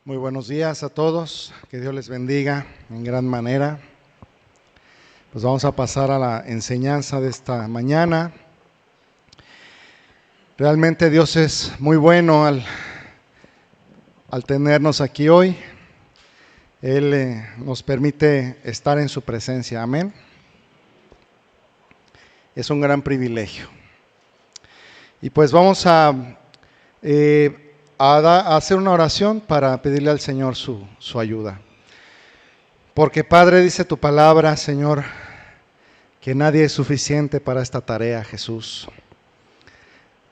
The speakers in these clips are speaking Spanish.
Muy buenos días a todos, que Dios les bendiga en gran manera. Pues vamos a pasar a la enseñanza de esta mañana. Realmente Dios es muy bueno al tenernos aquí hoy. Él nos permite estar en su presencia, amén. Es un gran privilegio. Y pues vamos a hacer una oración para pedirle al Señor su ayuda. Porque Padre, dice tu palabra, Señor, que nadie es suficiente para esta tarea, Jesús.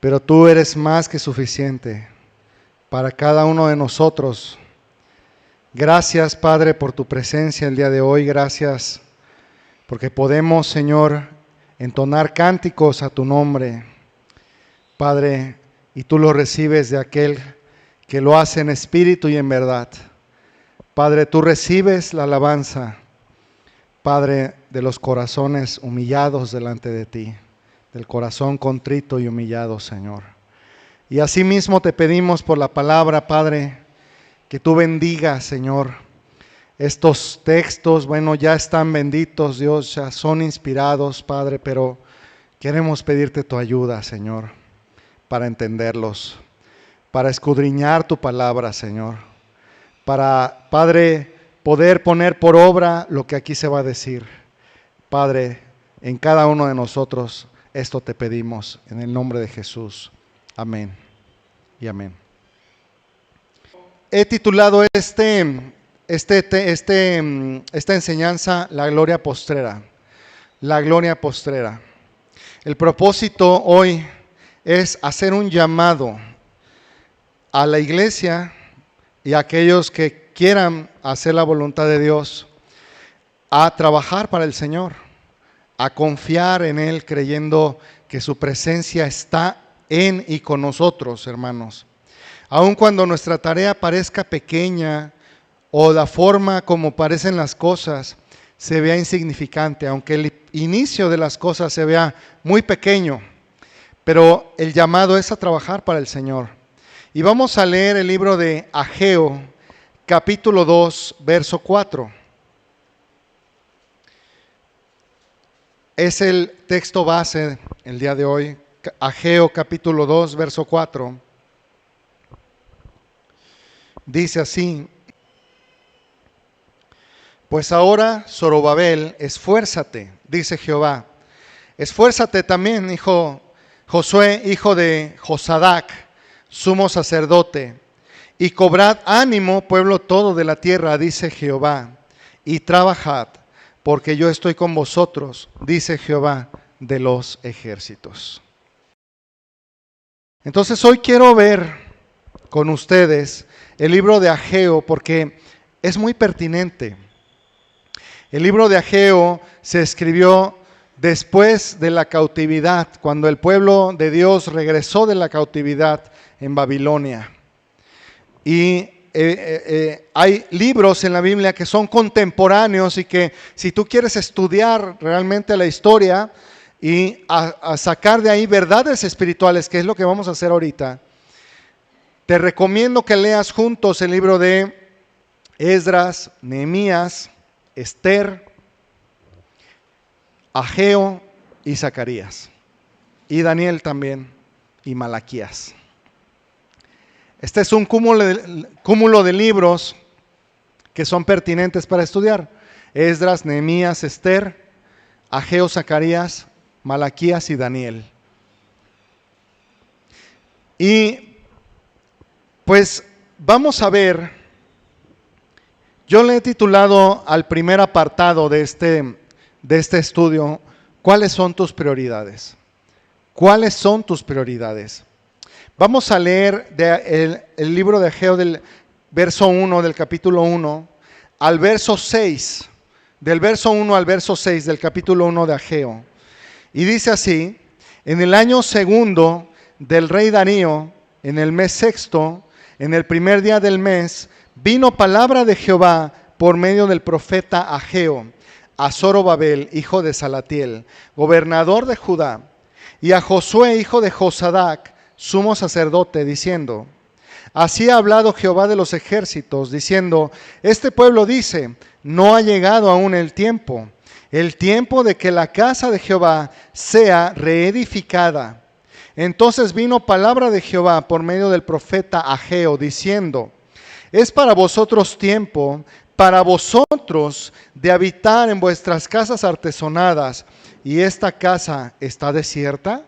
Pero tú eres más que suficiente para cada uno de nosotros. Gracias, Padre, por tu presencia el día de hoy. Gracias porque podemos, Señor, entonar cánticos a tu nombre, Padre, y tú lo recibes de aquel que lo hace en espíritu y en verdad. Padre, tú recibes la alabanza, Padre, de los corazones humillados delante de ti, del corazón contrito y humillado, Señor. Y asimismo te pedimos por la palabra, Padre, que tú bendigas, Señor, estos textos. Bueno, ya están benditos, Dios, ya son inspirados, Padre, pero queremos pedirte tu ayuda, Señor, para entenderlos, para escudriñar tu palabra, Señor, para, Padre, poder poner por obra lo que aquí se va a decir. Padre, en cada uno de nosotros esto te pedimos, en el nombre de Jesús. Amén y amén. He titulado esta enseñanza La gloria postrera. La gloria postrera. El propósito hoy es hacer un llamado a la iglesia y a aquellos que quieran hacer la voluntad de Dios a trabajar para el Señor, a confiar en Él, creyendo que su presencia está en y con nosotros, hermanos. Aun cuando nuestra tarea parezca pequeña o la forma como parecen las cosas se vea insignificante, aunque el inicio de las cosas se vea muy pequeño, pero el llamado es a trabajar para el Señor. Y vamos a leer el libro de Ageo, capítulo 2, verso 4. Es el texto base el día de hoy, Ageo capítulo 2, verso 4. Dice así: pues ahora, Zorobabel, esfuérzate, dice Jehová. Esfuérzate también, hijo Josué, hijo de Josadac, sumo sacerdote, y cobrad ánimo, pueblo todo de la tierra, dice Jehová, y trabajad, porque yo estoy con vosotros, dice Jehová de los ejércitos. Entonces hoy quiero ver con ustedes el libro de Ageo, porque es muy pertinente. El libro de Ageo se escribió después de la cautividad, cuando el pueblo de Dios regresó de la cautividad en Babilonia. Y hay libros en la Biblia que son contemporáneos y que si tú quieres estudiar realmente la historia y a sacar de ahí verdades espirituales, que es lo que vamos a hacer ahorita, te recomiendo que leas juntos el libro de Esdras, Nehemías, Esther, Ageo y Zacarías, y Daniel también, y Malaquías. Este es un cúmulo de libros que son pertinentes para estudiar. Esdras, Nehemías, Esther, Ageo, Zacarías, Malaquías y Daniel. Y pues vamos a ver, yo le he titulado al primer apartado de este estudio, ¿cuáles son tus prioridades? ¿Cuáles son tus prioridades? Vamos a leer el libro de Ageo del verso 1 del capítulo 1 al verso 6, del verso 1 al verso 6 del capítulo 1 de Ageo. Y dice así: en el año segundo del rey Darío, en el mes sexto, en el primer día del mes, vino palabra de Jehová por medio del profeta Ageo a Zorobabel, hijo de Salatiel, gobernador de Judá, y a Josué, hijo de Josadac, sumo sacerdote, diciendo: Así ha hablado Jehová de los ejércitos, diciendo, este pueblo dice, no ha llegado aún el tiempo de que la casa de Jehová sea reedificada. Entonces vino palabra de Jehová por medio del profeta Ageo, diciendo, es para vosotros tiempo, para vosotros de habitar en vuestras casas artesonadas, y esta casa está desierta.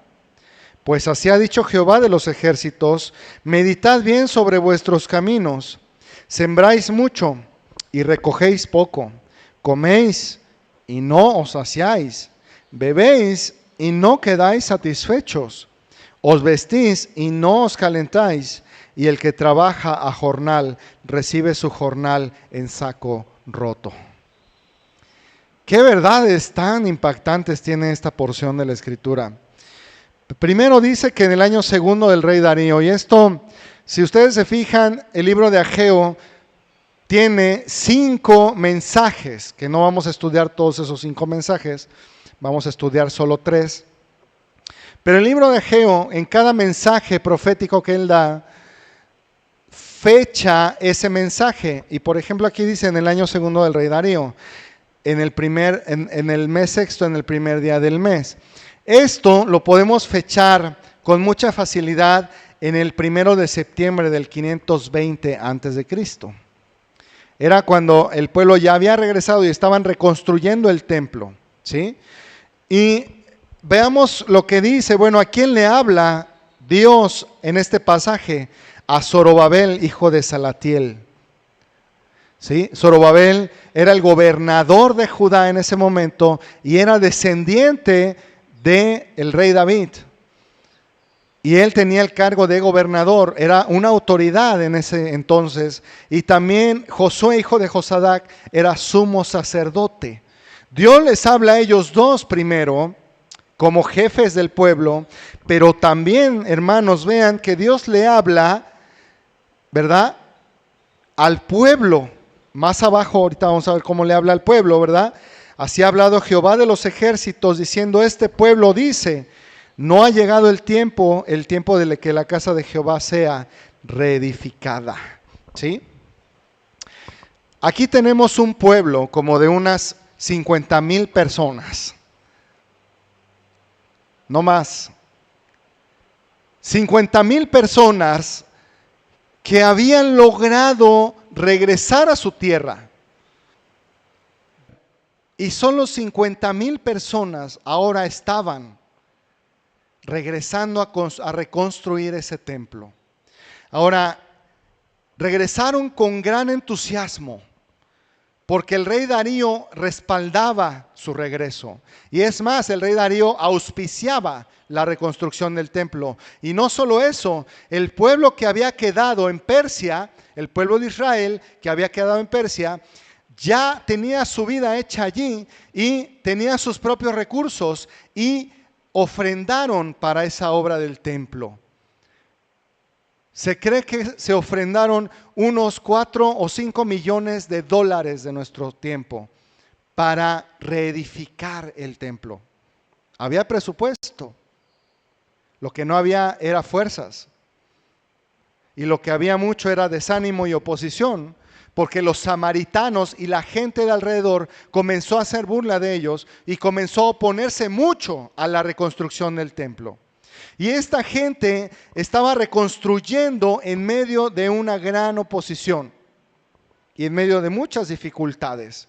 Pues así ha dicho Jehová de los ejércitos, meditad bien sobre vuestros caminos, sembráis mucho y recogéis poco, coméis y no os saciáis, bebéis y no quedáis satisfechos, os vestís y no os calentáis, y el que trabaja a jornal recibe su jornal en saco roto. ¿Qué verdades tan impactantes tiene esta porción de la Escritura? Primero dice que en el año segundo del rey Darío, y esto, si ustedes se fijan, el libro de Ageo tiene 5 mensajes, que no vamos a estudiar todos esos 5 mensajes, vamos a estudiar solo 3. Pero el libro de Ageo, en cada mensaje profético que él da, fecha ese mensaje. Y por ejemplo aquí dice en el año segundo del rey Darío, en el mes sexto, en el primer día del mes. Esto lo podemos fechar con mucha facilidad en el 1 de septiembre del 520 a.C. Era cuando el pueblo ya había regresado y estaban reconstruyendo el templo, ¿sí? Y veamos lo que dice. Bueno, ¿a quién le habla Dios en este pasaje? A Zorobabel, hijo de Salatiel. ¿Sí? Zorobabel era el gobernador de Judá en ese momento y era descendiente del rey David. Y él tenía el cargo de gobernador, era una autoridad en ese entonces. Y también Josué, hijo de Josadac, era sumo sacerdote. Dios les habla a ellos dos primero, como jefes del pueblo, pero también, hermanos, vean que Dios le habla, ¿verdad?, al pueblo. Más abajo, ahorita vamos a ver cómo le habla al pueblo, ¿verdad? Así ha hablado Jehová de los ejércitos, diciendo, este pueblo dice, no ha llegado el tiempo de que la casa de Jehová sea reedificada. ¿Sí? Aquí tenemos un pueblo como de unas 50,000 personas. No más. 50,000 personas que habían logrado regresar a su tierra. Y solo 50,000 personas ahora estaban regresando a reconstruir ese templo. Ahora, regresaron con gran entusiasmo, porque el rey Darío respaldaba su regreso. Y es más, el rey Darío auspiciaba la reconstrucción del templo. Y no solo eso, el pueblo que había quedado en Persia, el pueblo de Israel que había quedado en Persia, ya tenía su vida hecha allí y tenía sus propios recursos y ofrendaron para esa obra del templo. Se cree que se ofrendaron unos 4 o 5 millones de dólares de nuestro tiempo para reedificar el templo. Había presupuesto. Lo que no había era fuerzas. Y lo que había mucho era desánimo y oposición, porque los samaritanos y la gente de alrededor comenzó a hacer burla de ellos y comenzó a oponerse mucho a la reconstrucción del templo. Y esta gente estaba reconstruyendo en medio de una gran oposición y en medio de muchas dificultades.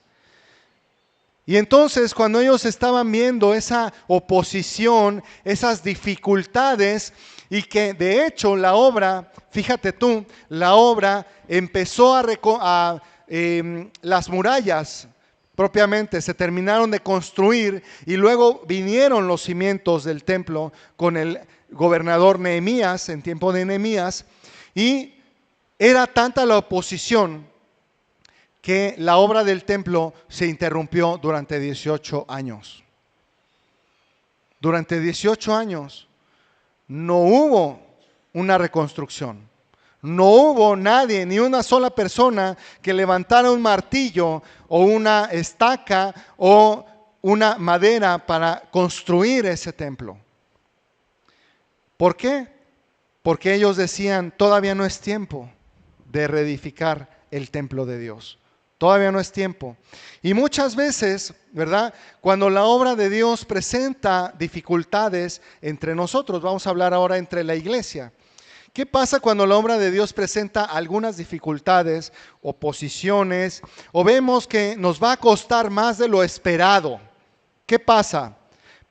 Y entonces cuando ellos estaban viendo esa oposición, esas dificultades, y que de hecho la obra, fíjate tú, la obra empezó las murallas propiamente se terminaron de construir y luego vinieron los cimientos del templo con el gobernador Nehemías, en tiempo de Nehemías, y era tanta la oposición que la obra del templo se interrumpió durante 18 años. Durante 18 años no hubo una reconstrucción. No hubo nadie, ni una sola persona que levantara un martillo o una estaca o una madera para construir ese templo. ¿Por qué? porque ellos decían, todavía no es tiempo de reedificar el templo de Dios. Todavía no es tiempo. Y muchas veces, ¿verdad? Cuando la obra de Dios presenta dificultades entre nosotros, vamos a hablar ahora entre la iglesia. ¿Qué pasa cuando la obra de Dios presenta algunas dificultades, oposiciones, o vemos que nos va a costar más de lo esperado? ¿Qué pasa?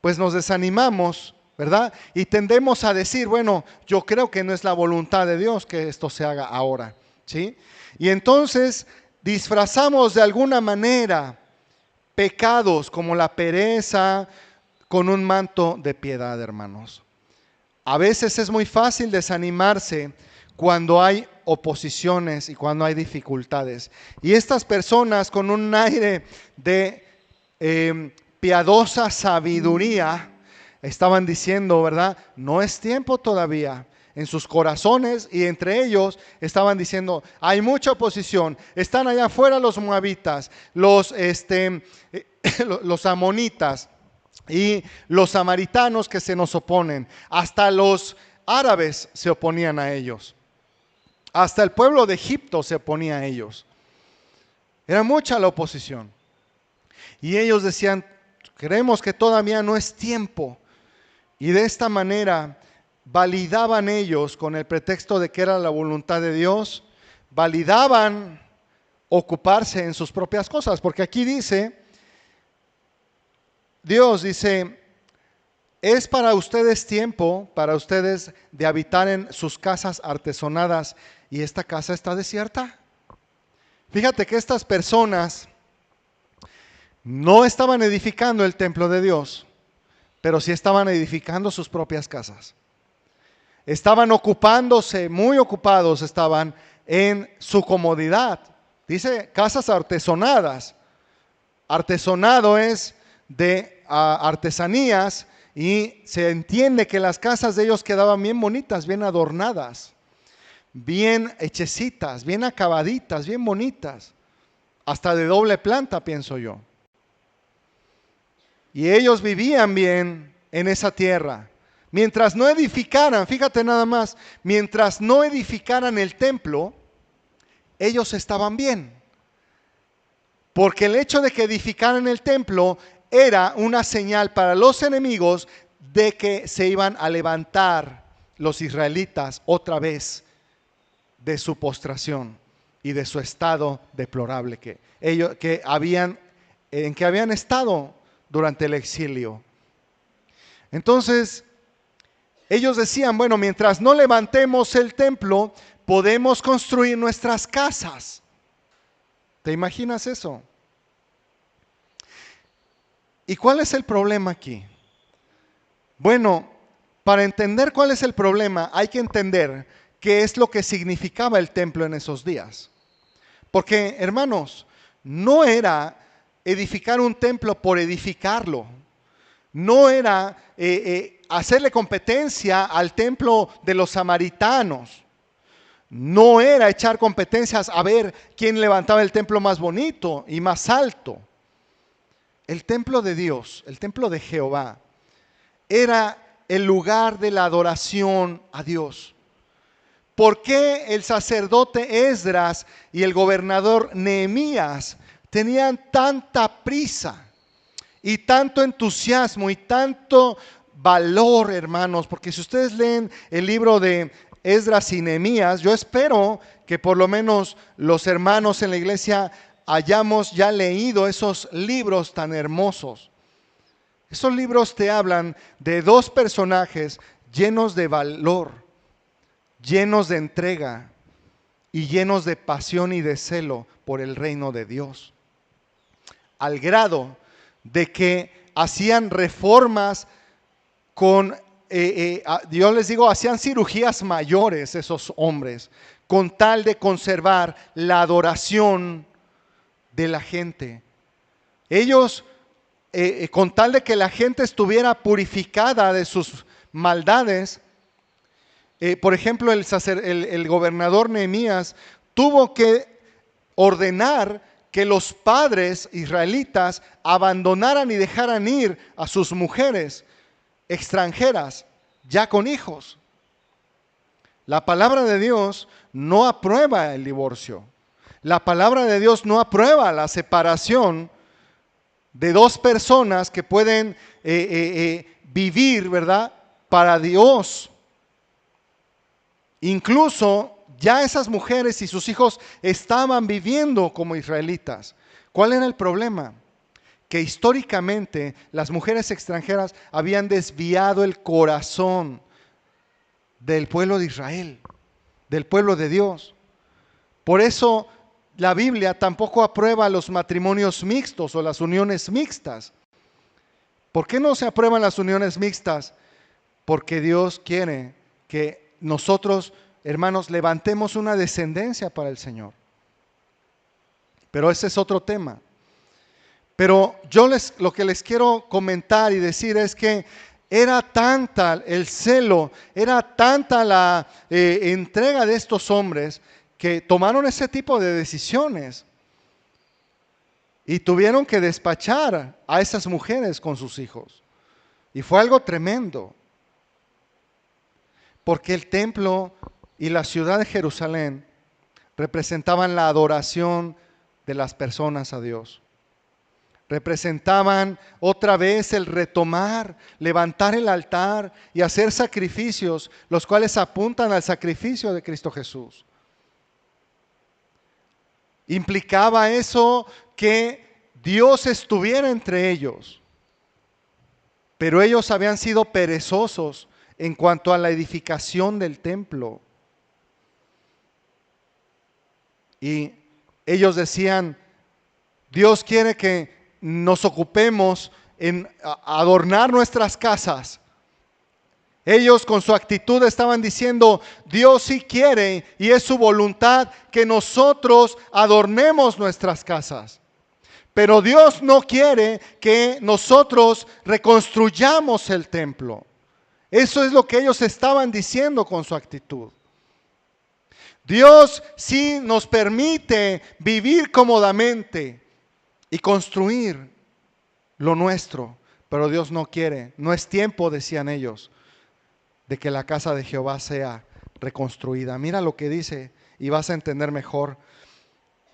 Pues nos desanimamos, ¿verdad? Y tendemos a decir, bueno, yo creo que no es la voluntad de Dios que esto se haga ahora, ¿sí? Y entonces disfrazamos de alguna manera pecados como la pereza con un manto de piedad, hermanos. A veces es muy fácil desanimarse cuando hay oposiciones y cuando hay dificultades. Y estas personas con un aire de piadosa sabiduría estaban diciendo, ¿verdad? No es tiempo todavía. En sus corazones y entre ellos estaban diciendo, hay mucha oposición, están allá afuera los moabitas, los amonitas y los samaritanos que se nos oponen, hasta los árabes se oponían a ellos, hasta el pueblo de Egipto se oponía a ellos. Era mucha la oposición. Y ellos decían, creemos que todavía no es tiempo. Y de esta manera validaban ellos, con el pretexto de que era la voluntad de Dios, validaban ocuparse en sus propias cosas. Porque aquí dice, Dios dice, es para ustedes tiempo, para ustedes de habitar en sus casas artesonadas, y esta casa está desierta. Fíjate que estas personas no estaban edificando el templo de Dios, pero sí estaban edificando sus propias casas. Estaban ocupándose, muy ocupados estaban en su comodidad. Dice casas artesonadas. Artesonado es de artesanías, y se entiende que las casas de ellos quedaban bien bonitas, bien adornadas, bien hechecitas, bien acabaditas, bien bonitas, hasta de doble planta, pienso yo. Y ellos vivían bien en esa tierra. Mientras no edificaran, fíjate nada más, mientras no edificaran el templo, ellos estaban bien. Porque el hecho de que edificaran el templo era una señal para los enemigos de que se iban a levantar los israelitas otra vez de su postración y de su estado deplorable en que habían estado durante el exilio. Entonces, ellos decían, bueno, mientras no levantemos el templo, podemos construir nuestras casas. ¿Te imaginas eso? ¿Y cuál es el problema aquí? Bueno, para entender cuál es el problema, hay que entender qué es lo que significaba el templo en esos días. Porque, hermanos, no era edificar un templo por edificarlo. No era hacerle competencia al templo de los samaritanos. No era echar competencias a ver quién levantaba el templo más bonito y más alto. El templo de Dios, el templo de Jehová, era el lugar de la adoración a Dios. ¿Por qué el sacerdote Esdras y el gobernador Nehemías tenían tanta prisa y tanto entusiasmo y tanto valor, hermanos? Porque si ustedes leen el libro de Esdras y Nehemías, yo espero que por lo menos los hermanos en la iglesia hayamos ya leído esos libros tan hermosos. Esos libros te hablan de dos personajes llenos de valor, llenos de entrega y llenos de pasión y de celo por el reino de Dios, al grado de que hacían reformas yo les digo, hacían cirugías mayores esos hombres, con tal de conservar la adoración de la gente. Ellos, con tal de que la gente estuviera purificada de sus maldades, por ejemplo, el gobernador Nehemías tuvo que ordenar que los padres israelitas abandonaran y dejaran ir a sus mujeres extranjeras, ya con hijos. La palabra de Dios no aprueba el divorcio. La palabra de Dios no aprueba la separación de dos personas que pueden vivir, ¿verdad?, para Dios. Incluso ya esas mujeres y sus hijos estaban viviendo como israelitas. ¿Cuál era el problema? Que históricamente las mujeres extranjeras habían desviado el corazón del pueblo de Israel, del pueblo de Dios. Por eso la Biblia tampoco aprueba los matrimonios mixtos o las uniones mixtas. ¿Por qué no se aprueban las uniones mixtas? Porque Dios quiere que nosotros, hermanos, levantemos una descendencia para el Señor. Pero ese es otro tema. Pero lo que les quiero comentar y decir es que era tanta el celo, era tanta la entrega de estos hombres que tomaron ese tipo de decisiones y tuvieron que despachar a esas mujeres con sus hijos. Y fue algo tremendo, porque el templo y la ciudad de Jerusalén representaban la adoración de las personas a Dios. Representaban otra vez el retomar, levantar el altar y hacer sacrificios, los cuales apuntan al sacrificio de Cristo Jesús. Implicaba eso que Dios estuviera entre ellos, pero ellos habían sido perezosos en cuanto a la edificación del templo. Y ellos decían, Dios quiere que nos ocupemos en adornar nuestras casas. Ellos con su actitud estaban diciendo, Dios sí quiere y es su voluntad que nosotros adornemos nuestras casas. Pero Dios no quiere que nosotros reconstruyamos el templo. Eso es lo que ellos estaban diciendo con su actitud. Dios sí nos permite vivir cómodamente y construir lo nuestro, pero Dios no quiere. No es tiempo, decían ellos, de que la casa de Jehová sea reconstruida. Mira lo que dice y vas a entender mejor.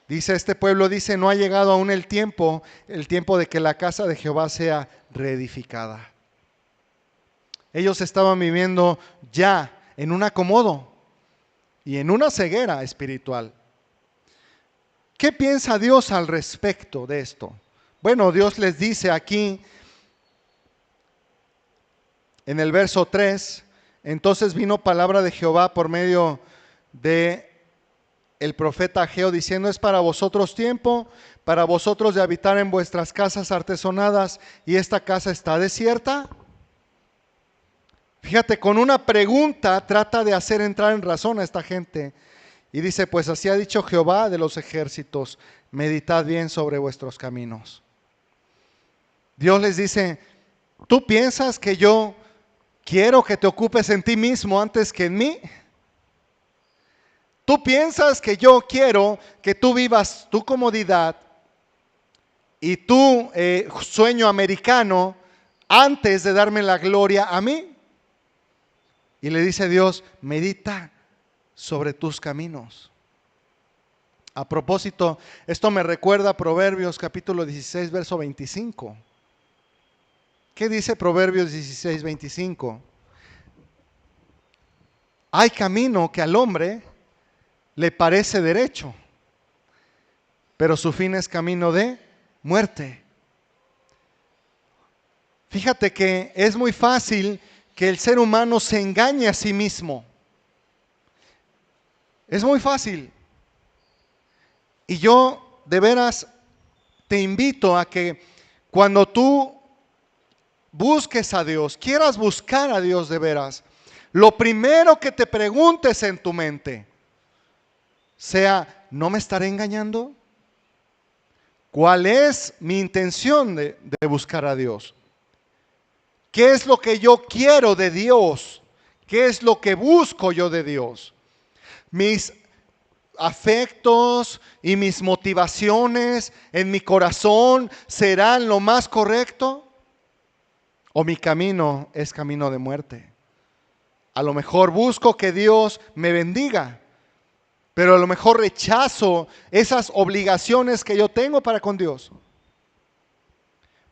Dice, este pueblo dice, no ha llegado aún el tiempo de que la casa de Jehová sea reedificada. Ellos estaban viviendo ya en un acomodo y en una ceguera espiritual. ¿Qué piensa Dios al respecto de esto? Bueno, Dios les dice aquí en el verso 3, entonces vino palabra de Jehová por medio de el profeta Ageo diciendo, es para vosotros tiempo, para vosotros de habitar en vuestras casas artesonadas y esta casa está desierta. Fíjate, con una pregunta trata de hacer entrar en razón a esta gente. Y dice, pues así ha dicho Jehová de los ejércitos, meditad bien sobre vuestros caminos. Dios les dice, ¿tú piensas que yo quiero que te ocupes en ti mismo antes que en mí? ¿Tú piensas que yo quiero que tú vivas tu comodidad y tu sueño americano antes de darme la gloria a mí? Y le dice Dios, medita sobre tus caminos. A propósito, esto me recuerda a Proverbios capítulo 16, verso 25. ¿Qué dice Proverbios 16, 25? Hay camino que al hombre le parece derecho, pero su fin es camino de muerte. Fíjate que es muy fácil que el ser humano se engañe a sí mismo. Es muy fácil. Y yo de veras te invito a que cuando tú busques a Dios, quieras buscar a Dios de veras, lo primero que te preguntes en tu mente sea, ¿no me estaré engañando? ¿Cuál es mi intención de buscar a Dios? ¿Qué es lo que yo quiero de Dios? ¿Qué es lo que busco yo de Dios? Mis afectos y mis motivaciones en mi corazón serán lo más correcto, o mi camino es camino de muerte. A lo mejor busco que Dios me bendiga, pero a lo mejor rechazo esas obligaciones que yo tengo para con Dios.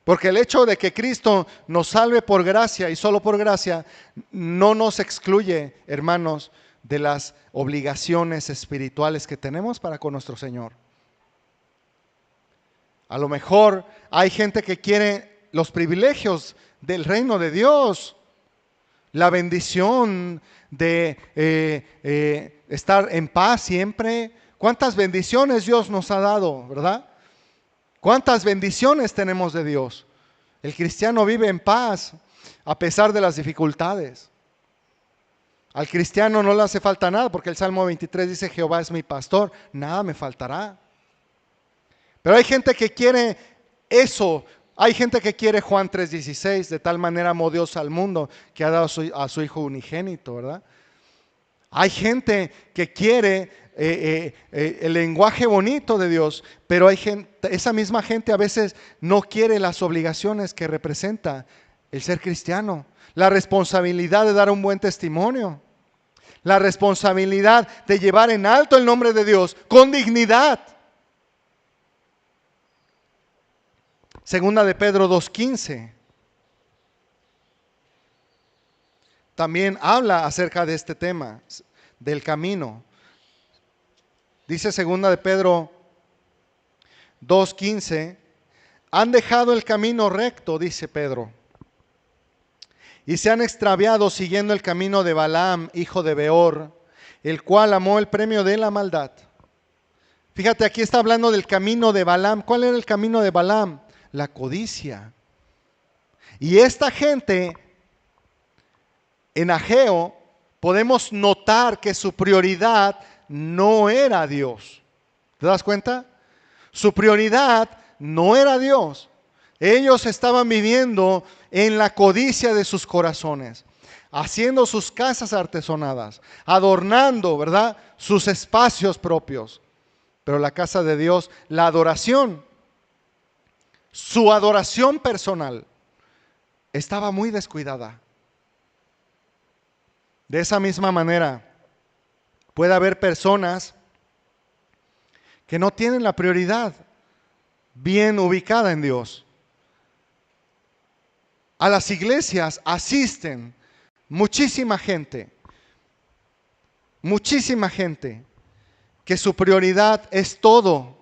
Porque el hecho de que Cristo nos salve por gracia y solo por gracia no nos excluye, hermanos, de las obligaciones espirituales que tenemos para con nuestro Señor. A lo mejor hay gente que quiere los privilegios del reino de Dios, la bendición de estar en paz siempre. ¿Cuántas bendiciones Dios nos ha dado, verdad? ¿Cuántas bendiciones tenemos de Dios? El cristiano vive en paz a pesar de las dificultades. Al cristiano no le hace falta nada, porque el Salmo 23 dice: Jehová es mi pastor, nada me faltará. Pero hay gente que quiere eso. Hay gente que quiere Juan 3:16, de tal manera amó Dios al mundo que ha dado a su Hijo unigénito, ¿verdad? Hay gente que quiere el lenguaje bonito de Dios, pero hay gente, esa misma gente a veces no quiere las obligaciones que representa el ser cristiano, la responsabilidad de dar un buen testimonio, la responsabilidad de llevar en alto el nombre de Dios con dignidad. Segunda de Pedro 2:15 también habla acerca de este tema, del camino. Dice segunda de Pedro 2:15, han dejado el camino recto, dice Pedro, y se han extraviado siguiendo el camino de Balaam, hijo de Beor, el cual amó el premio de la maldad. Fíjate, aquí está hablando del camino de Balaam. ¿Cuál era el camino de Balaam? La codicia. Y esta gente en Ageo podemos notar que su prioridad no era Dios. ¿Te das cuenta? Su prioridad no era Dios. Ellos estaban viviendo en la codicia de sus corazones, haciendo sus casas artesonadas, adornando, ¿verdad?, sus espacios propios. Pero la casa de Dios, la adoración, su adoración personal, estaba muy descuidada. De esa misma manera, puede haber personas que no tienen la prioridad bien ubicada en Dios. A las iglesias asisten muchísima gente que su prioridad es todo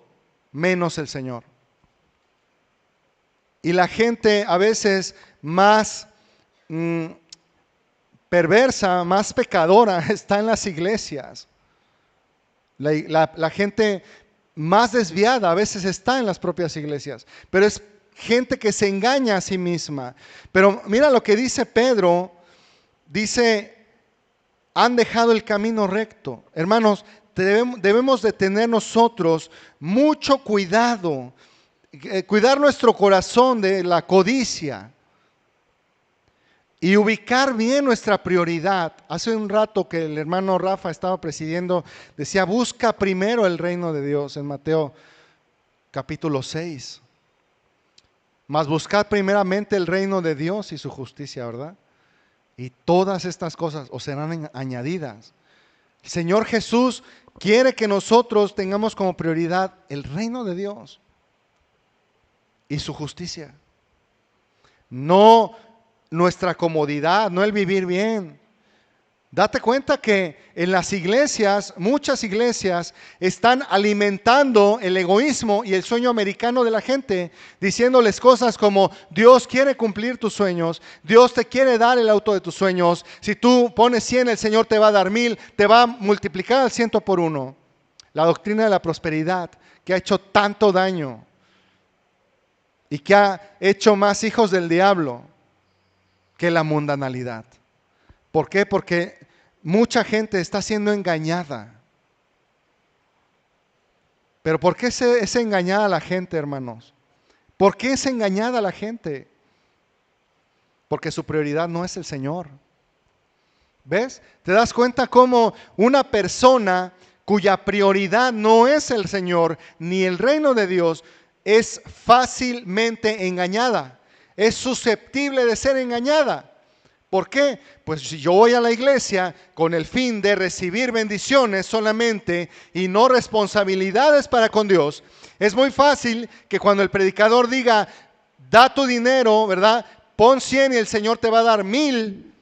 menos el Señor. Y la gente a veces más perversa, más pecadora está en las iglesias. La gente más desviada a veces está en las propias iglesias, pero es gente que se engaña a sí misma. Pero mira lo que dice Pedro, dice, han dejado el camino recto. Hermanos, debemos de tener nosotros mucho cuidado, cuidar nuestro corazón de la codicia y ubicar bien nuestra prioridad. Hace un rato que el hermano Rafa estaba presidiendo, decía, busca primero el reino de Dios en Mateo capítulo 6. Mas buscad primeramente el reino de Dios y su justicia, ¿verdad? Y todas estas cosas os serán añadidas. El Señor Jesús quiere que nosotros tengamos como prioridad el reino de Dios y su justicia. No nuestra comodidad, no el vivir bien. Date cuenta que en las iglesias, muchas iglesias están alimentando el egoísmo y el sueño americano de la gente, diciéndoles cosas como: Dios quiere cumplir tus sueños, Dios te quiere dar el auto de tus sueños, si tú pones 100, el Señor te va a dar 1000, te va a multiplicar al 100 por 1. La doctrina de la prosperidad que ha hecho tanto daño y que ha hecho más hijos del diablo que la mundanalidad. ¿Por qué? Porque mucha gente está siendo engañada. ¿Pero por qué es engañada la gente, hermanos? ¿Por qué es engañada la gente? Porque su prioridad no es el Señor. ¿Ves? ¿Te das cuenta cómo una persona cuya prioridad no es el Señor ni el reino de Dios es fácilmente engañada? Es susceptible de ser engañada. ¿Por qué? Pues si yo voy a la iglesia con el fin de recibir bendiciones solamente y no responsabilidades para con Dios, es muy fácil que cuando el predicador diga, da tu dinero, ¿verdad? Pon 100 y el Señor te va a dar 1000.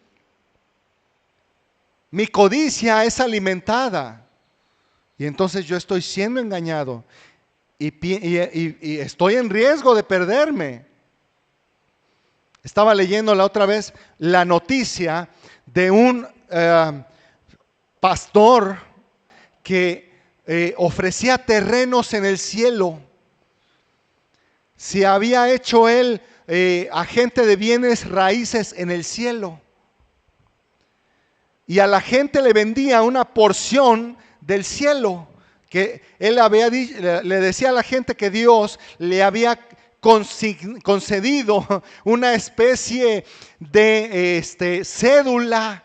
Mi codicia es alimentada y entonces yo estoy siendo engañado y estoy en riesgo de perderme. Estaba leyendo la otra vez la noticia de un pastor que ofrecía terrenos en el cielo. Se había hecho él agente de bienes raíces en el cielo. Y a la gente le vendía una porción del cielo. Que él le decía a la gente que Dios le había concedido una especie de cédula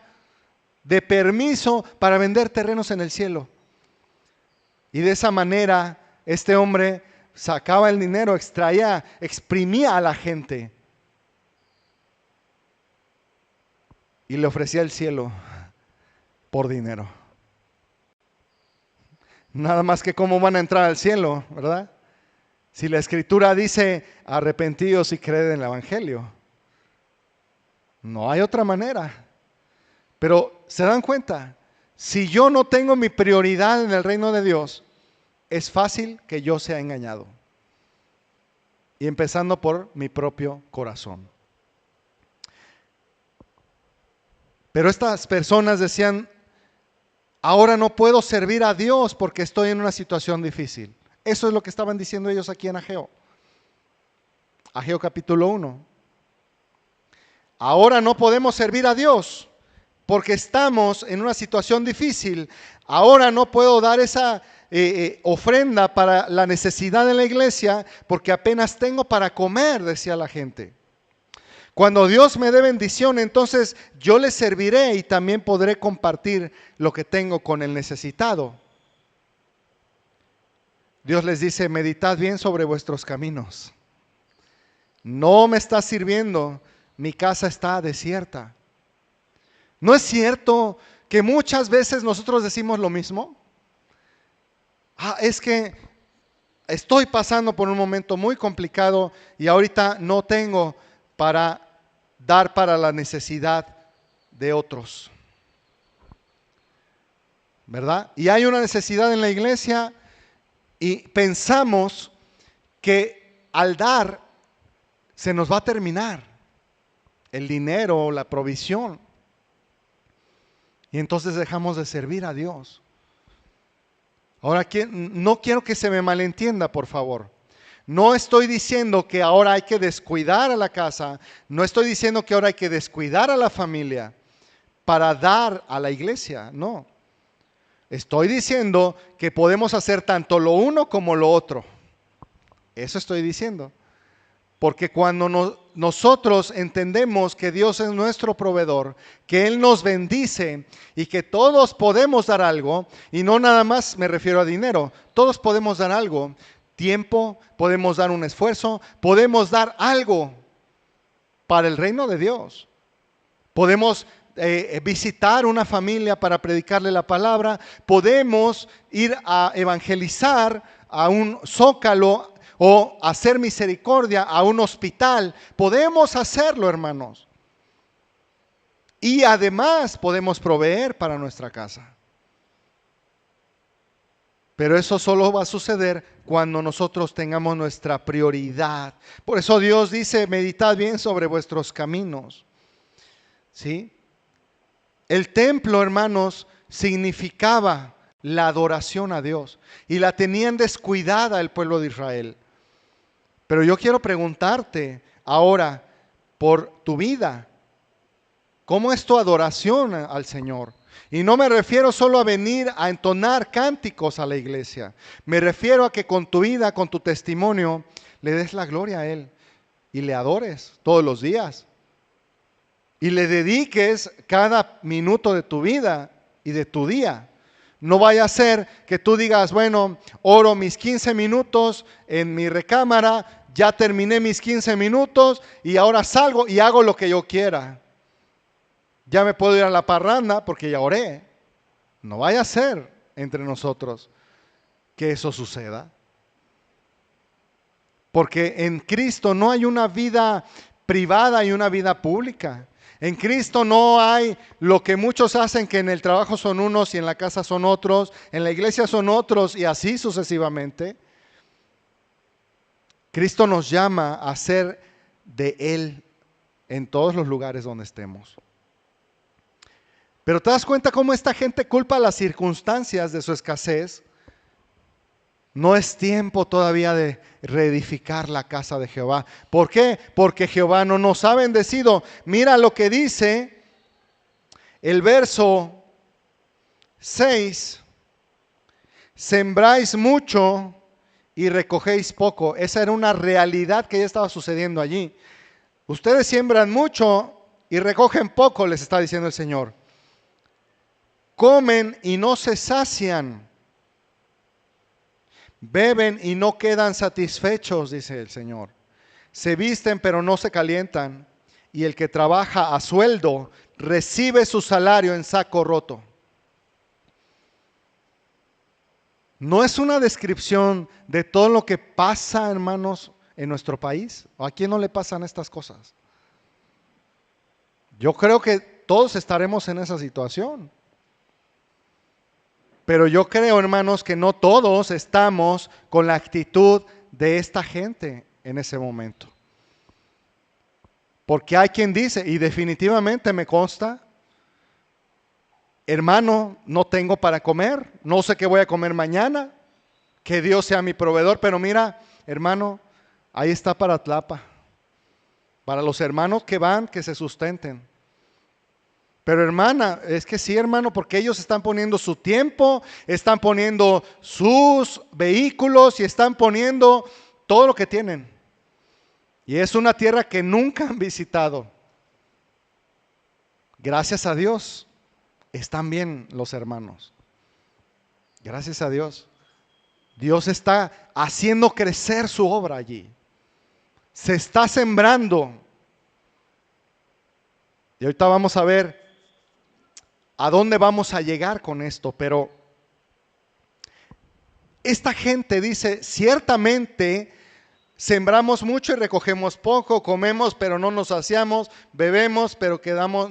de permiso para vender terrenos en el cielo. Y de esa manera este hombre sacaba el dinero, exprimía a la gente y le ofrecía el cielo por dinero. Nada más que cómo van a entrar al cielo, ¿verdad? Si la Escritura dice, arrepentíos y creed en el Evangelio. No hay otra manera. Pero, ¿se dan cuenta? Si yo no tengo mi prioridad en el reino de Dios, es fácil que yo sea engañado. Y empezando por mi propio corazón. Pero estas personas decían, ahora no puedo servir a Dios porque estoy en una situación difícil. Eso es lo que estaban diciendo ellos aquí en Ageo. Ageo capítulo 1. Ahora no podemos servir a Dios porque estamos en una situación difícil. Ahora no puedo dar esa ofrenda para la necesidad de la iglesia porque apenas tengo para comer, decía la gente. Cuando Dios me dé bendición, entonces yo le serviré y también podré compartir lo que tengo con el necesitado. Dios les dice, meditad bien sobre vuestros caminos. No me está sirviendo, mi casa está desierta. ¿No es cierto que muchas veces nosotros decimos lo mismo? Es que estoy pasando por un momento muy complicado y ahorita no tengo para dar para la necesidad de otros. ¿Verdad? Y hay una necesidad en la iglesia y pensamos que al dar se nos va a terminar el dinero, la provisión. Y entonces dejamos de servir a Dios. Ahora, no quiero que se me malentienda, por favor. No estoy diciendo que ahora hay que descuidar a la casa. No estoy diciendo que ahora hay que descuidar a la familia para dar a la iglesia. No. Estoy diciendo que podemos hacer tanto lo uno como lo otro. Eso estoy diciendo. Porque cuando nosotros entendemos que Dios es nuestro proveedor, que Él nos bendice y que todos podemos dar algo, y no nada más me refiero a dinero, todos podemos dar algo, tiempo, podemos dar un esfuerzo, podemos dar algo para el reino de Dios. Podemos visitar una familia para predicarle la palabra, podemos ir a evangelizar a un zócalo o hacer misericordia a un hospital. Podemos hacerlo, hermanos. Y además podemos proveer para nuestra casa. Pero eso solo va a suceder cuando nosotros tengamos nuestra prioridad. Por eso Dios dice, meditad bien sobre vuestros caminos. ¿Sí? El templo, hermanos, significaba la adoración a Dios y la tenían descuidada el pueblo de Israel. Pero yo quiero preguntarte ahora por tu vida, ¿cómo es tu adoración al Señor? Y no me refiero solo a venir a entonar cánticos a la iglesia, me refiero a que con tu vida, con tu testimonio, le des la gloria a Él y le adores todos los días. Y le dediques cada minuto de tu vida y de tu día. No vaya a ser que tú digas, bueno, oro mis 15 minutos en mi recámara, ya terminé mis 15 minutos y ahora salgo y hago lo que yo quiera. ya me puedo ir a la parranda porque ya oré. No vaya a ser entre nosotros que eso suceda. Porque en Cristo no hay una vida privada y una vida pública. En Cristo no hay lo que muchos hacen, que en el trabajo son unos y en la casa son otros, en la iglesia son otros y así sucesivamente. Cristo nos llama a ser de Él en todos los lugares donde estemos. Pero te das cuenta cómo esta gente culpa las circunstancias de su escasez. No es tiempo todavía de reedificar la casa de Jehová. ¿Por qué? Porque Jehová no nos ha bendecido. Mira lo que dice el verso 6. Sembráis mucho y recogéis poco. Esa era una realidad que ya estaba sucediendo allí. Ustedes siembran mucho y recogen poco, les está diciendo el Señor. Comen y no se sacian. Beben y no quedan satisfechos, dice el Señor. Se visten pero no se calientan. Y el que trabaja a sueldo recibe su salario en saco roto. ¿No es una descripción de todo lo que pasa, hermanos, en nuestro país? ¿A quién no le pasan estas cosas? Yo creo que todos estaremos en esa situación. Pero yo creo, hermanos, que no todos estamos con la actitud de esta gente en ese momento. Porque hay quien dice, y definitivamente me consta, hermano, no tengo para comer, no sé qué voy a comer mañana, que Dios sea mi proveedor, pero mira, hermano, ahí está para Tlapa, para los hermanos que van, que se sustenten. Pero hermana, es que sí, hermano, porque ellos están poniendo su tiempo, están poniendo sus vehículos y están poniendo todo lo que tienen. Y es una tierra que nunca han visitado. Gracias a Dios, están bien los hermanos. Gracias a Dios. Dios está haciendo crecer su obra allí. Se está sembrando. Y ahorita vamos a ver a dónde vamos a llegar con esto, pero esta gente dice, ciertamente sembramos mucho y recogemos poco, comemos pero no nos saciamos, bebemos pero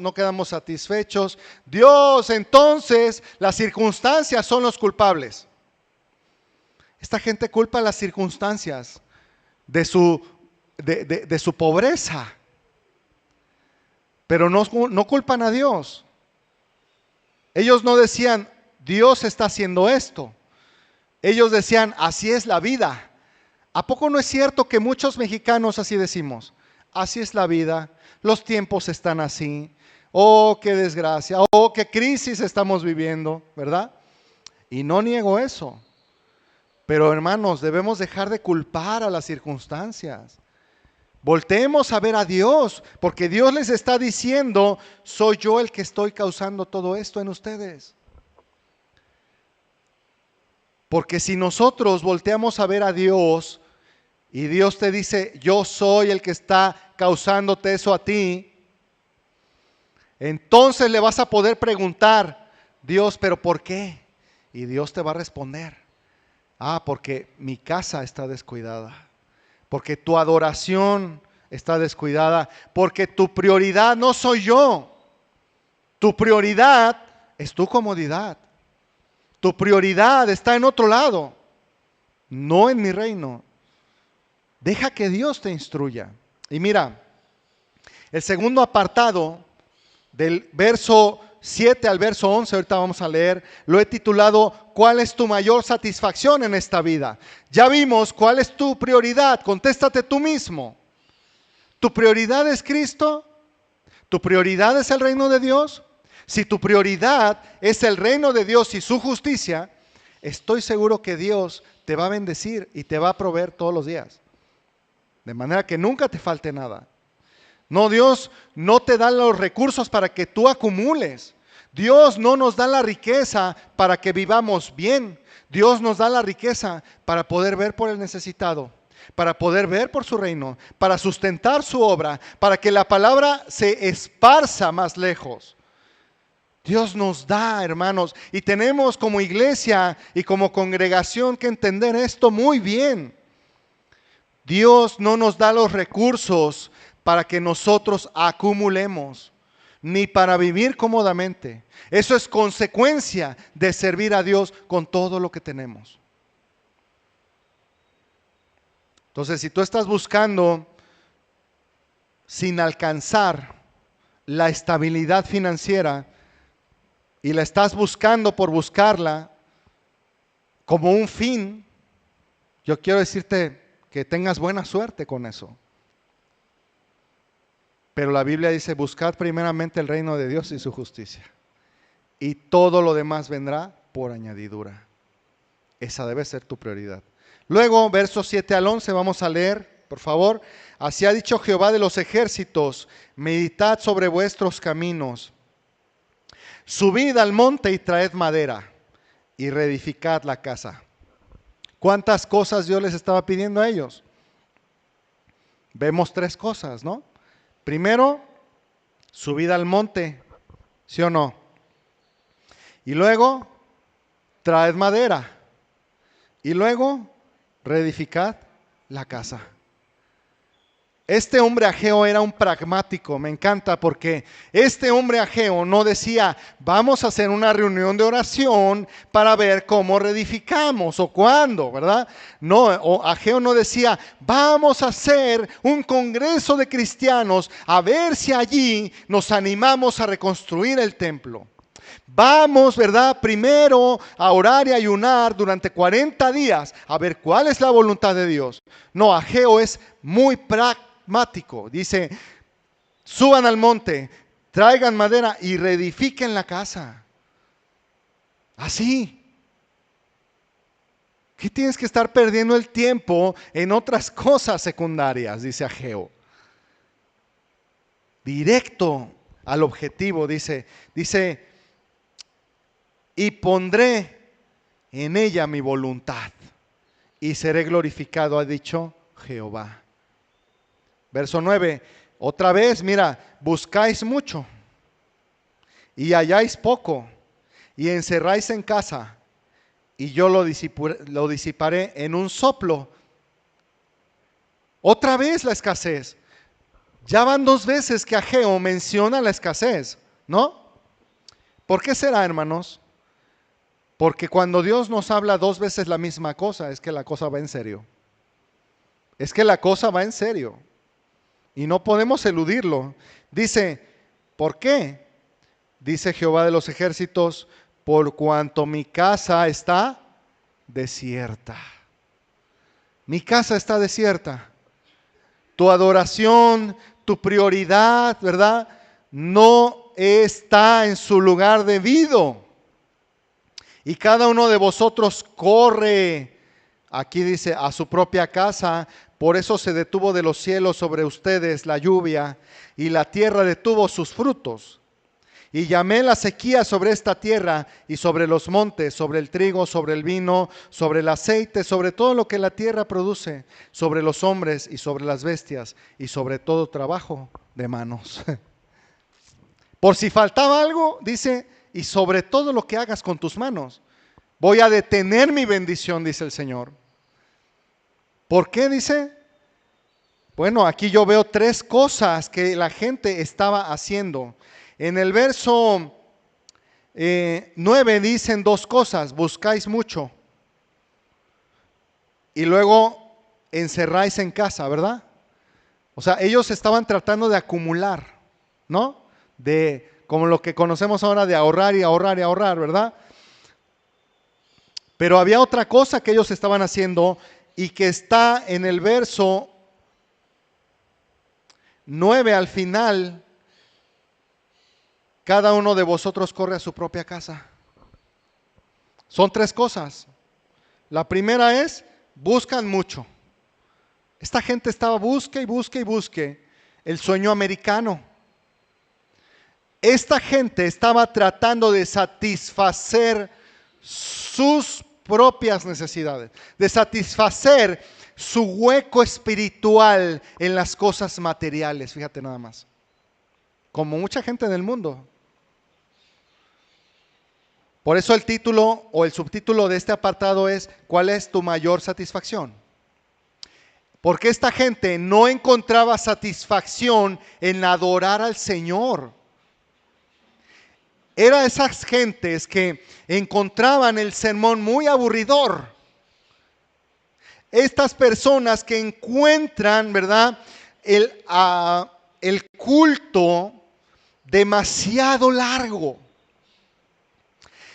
no quedamos satisfechos. Dios, entonces, las circunstancias son los culpables. Esta gente culpa las circunstancias de su pobreza, pero no culpan a Dios. Ellos no decían, Dios está haciendo esto. Ellos decían, así es la vida. ¿A poco no es cierto que muchos mexicanos así decimos? Así es la vida, los tiempos están así. Oh, qué desgracia, oh, qué crisis estamos viviendo, ¿verdad? Y no niego eso. Pero hermanos, debemos dejar de culpar a las circunstancias. Volteemos a ver a Dios, porque Dios les está diciendo, soy yo el que estoy causando todo esto en ustedes. Porque si nosotros volteamos a ver a Dios y Dios te dice, yo soy el que está causándote eso a ti, entonces le vas a poder preguntar, Dios, ¿pero por qué? Y Dios te va a responder, porque mi casa está descuidada. Porque tu adoración está descuidada, porque tu prioridad no soy yo. Tu prioridad es tu comodidad. Tu prioridad está en otro lado, no en mi reino. Deja que Dios te instruya. Y mira, el segundo apartado del verso 7 al verso 11, ahorita vamos a leer, lo he titulado, ¿cuál es tu mayor satisfacción en esta vida? Ya vimos cuál es tu prioridad, contéstate tú mismo. ¿Tu prioridad es Cristo? ¿Tu prioridad es el reino de Dios? Si tu prioridad es el reino de Dios y su justicia, estoy seguro que Dios te va a bendecir y te va a proveer todos los días. De manera que nunca te falte nada. No, Dios no te da los recursos para que tú acumules. Dios no nos da la riqueza para que vivamos bien. Dios nos da la riqueza para poder ver por el necesitado, para poder ver por su reino, para sustentar su obra, para que la palabra se esparza más lejos. Dios nos da, hermanos, y tenemos como iglesia y como congregación que entender esto muy bien. Dios no nos da los recursos para que nosotros acumulemos, ni para vivir cómodamente. Eso es consecuencia de servir a Dios con todo lo que tenemos. Entonces, si tú estás buscando sin alcanzar la estabilidad financiera y la estás buscando por buscarla como un fin, yo quiero decirte que tengas buena suerte con eso. Pero la Biblia dice, buscad primeramente el reino de Dios y su justicia, y todo lo demás vendrá por añadidura. Esa debe ser tu prioridad. Luego, versos 7 al 11, vamos a leer, por favor. Así ha dicho Jehová de los ejércitos, meditad sobre vuestros caminos. Subid al monte y traed madera, y reedificad la casa. ¿Cuántas cosas Dios les estaba pidiendo a ellos? Vemos 3 cosas, ¿no? Primero, subid al monte, ¿sí o no? Y luego, traed madera. Y luego, reedificad la casa. Este hombre Ageo era un pragmático, me encanta porque este hombre Ageo no decía, vamos a hacer una reunión de oración para ver cómo reedificamos o cuándo, ¿verdad? No, Ageo no decía, vamos a hacer un congreso de cristianos a ver si allí nos animamos a reconstruir el templo. Vamos, ¿verdad? Primero a orar y ayunar durante 40 días a ver cuál es la voluntad de Dios. No, Ageo es muy pragmático. Dice, suban al monte, traigan madera y reedifiquen la casa. Así. ¿Qué tienes que estar perdiendo el tiempo en otras cosas secundarias? Dice Ageo. Directo al objetivo, dice, y pondré en ella mi voluntad y seré glorificado, ha dicho Jehová. Verso 9, otra vez, mira, buscáis mucho y halláis poco y encerráis en casa y yo lo disiparé en un soplo. Otra vez la escasez. Ya van 2 veces que Ageo menciona la escasez, ¿no? ¿Por qué será, hermanos? Porque cuando Dios nos habla 2 veces la misma cosa, es que la cosa va en serio. Es que la cosa va en serio. Y no podemos eludirlo. Dice, ¿por qué? Dice Jehová de los ejércitos, por cuanto mi casa está desierta. Mi casa está desierta. Tu adoración, tu prioridad, ¿verdad? No está en su lugar debido. Y cada uno de vosotros corre, aquí dice, a su propia casa. Por eso se detuvo de los cielos sobre ustedes la lluvia, y la tierra detuvo sus frutos. Y llamé la sequía sobre esta tierra y sobre los montes, sobre el trigo, sobre el vino, sobre el aceite, sobre todo lo que la tierra produce, sobre los hombres y sobre las bestias, y sobre todo trabajo de manos. Por si faltaba algo, dice, y sobre todo lo que hagas con tus manos. Voy a detener mi bendición, dice el Señor. ¿Por qué? Dice. Bueno, aquí yo veo 3 cosas que la gente estaba haciendo. En el verso 9 dicen 2 cosas. Buscáis mucho. Y luego encerráis en casa, ¿verdad? O sea, ellos estaban tratando de acumular, ¿no? Como lo que conocemos ahora de ahorrar y ahorrar y ahorrar, ¿verdad? Pero había otra cosa que ellos estaban haciendo y que está en el verso 9 al final. Cada uno de vosotros corre a su propia casa. Son 3 cosas. La primera es, buscan mucho. Esta gente estaba busque y busque y busque el sueño americano. Esta gente estaba tratando de satisfacer sus propias necesidades, de satisfacer su hueco espiritual en las cosas materiales. Fíjate nada más. Como mucha gente en el mundo. Por eso el título o el subtítulo de este apartado es ¿cuál es tu mayor satisfacción? Porque esta gente no encontraba satisfacción en adorar al Señor. Era esas gentes que encontraban el sermón muy aburridor. Estas personas que encuentran, ¿verdad?, el culto demasiado largo.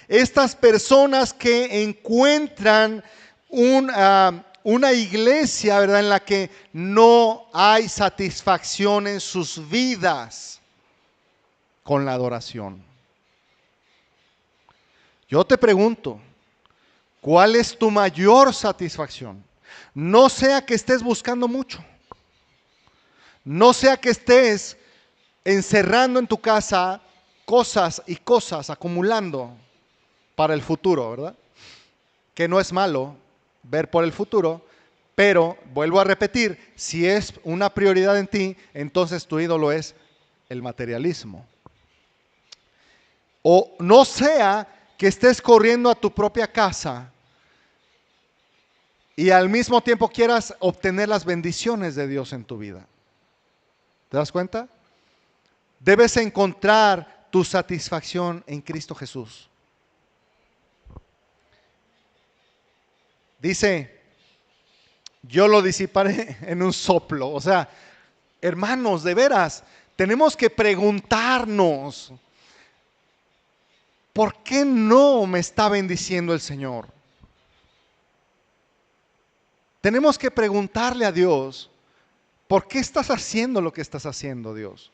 Estas personas que encuentran una iglesia, ¿verdad?, en la que no hay satisfacción en sus vidas con la adoración. Yo te pregunto, ¿cuál es tu mayor satisfacción? No sea que estés buscando mucho. No sea que estés encerrando en tu casa cosas y cosas, acumulando para el futuro, ¿verdad? Que no es malo ver por el futuro, pero vuelvo a repetir, si es una prioridad en ti, entonces tu ídolo es el materialismo. O no sea que estés corriendo a tu propia casa y al mismo tiempo quieras obtener las bendiciones de Dios en tu vida. ¿Te das cuenta? Debes encontrar tu satisfacción en Cristo Jesús. Dice, yo lo disiparé en un soplo. O sea, hermanos, de veras, tenemos que preguntarnos, ¿por qué no me está bendiciendo el Señor? Tenemos que preguntarle a Dios, ¿por qué estás haciendo lo que estás haciendo, Dios?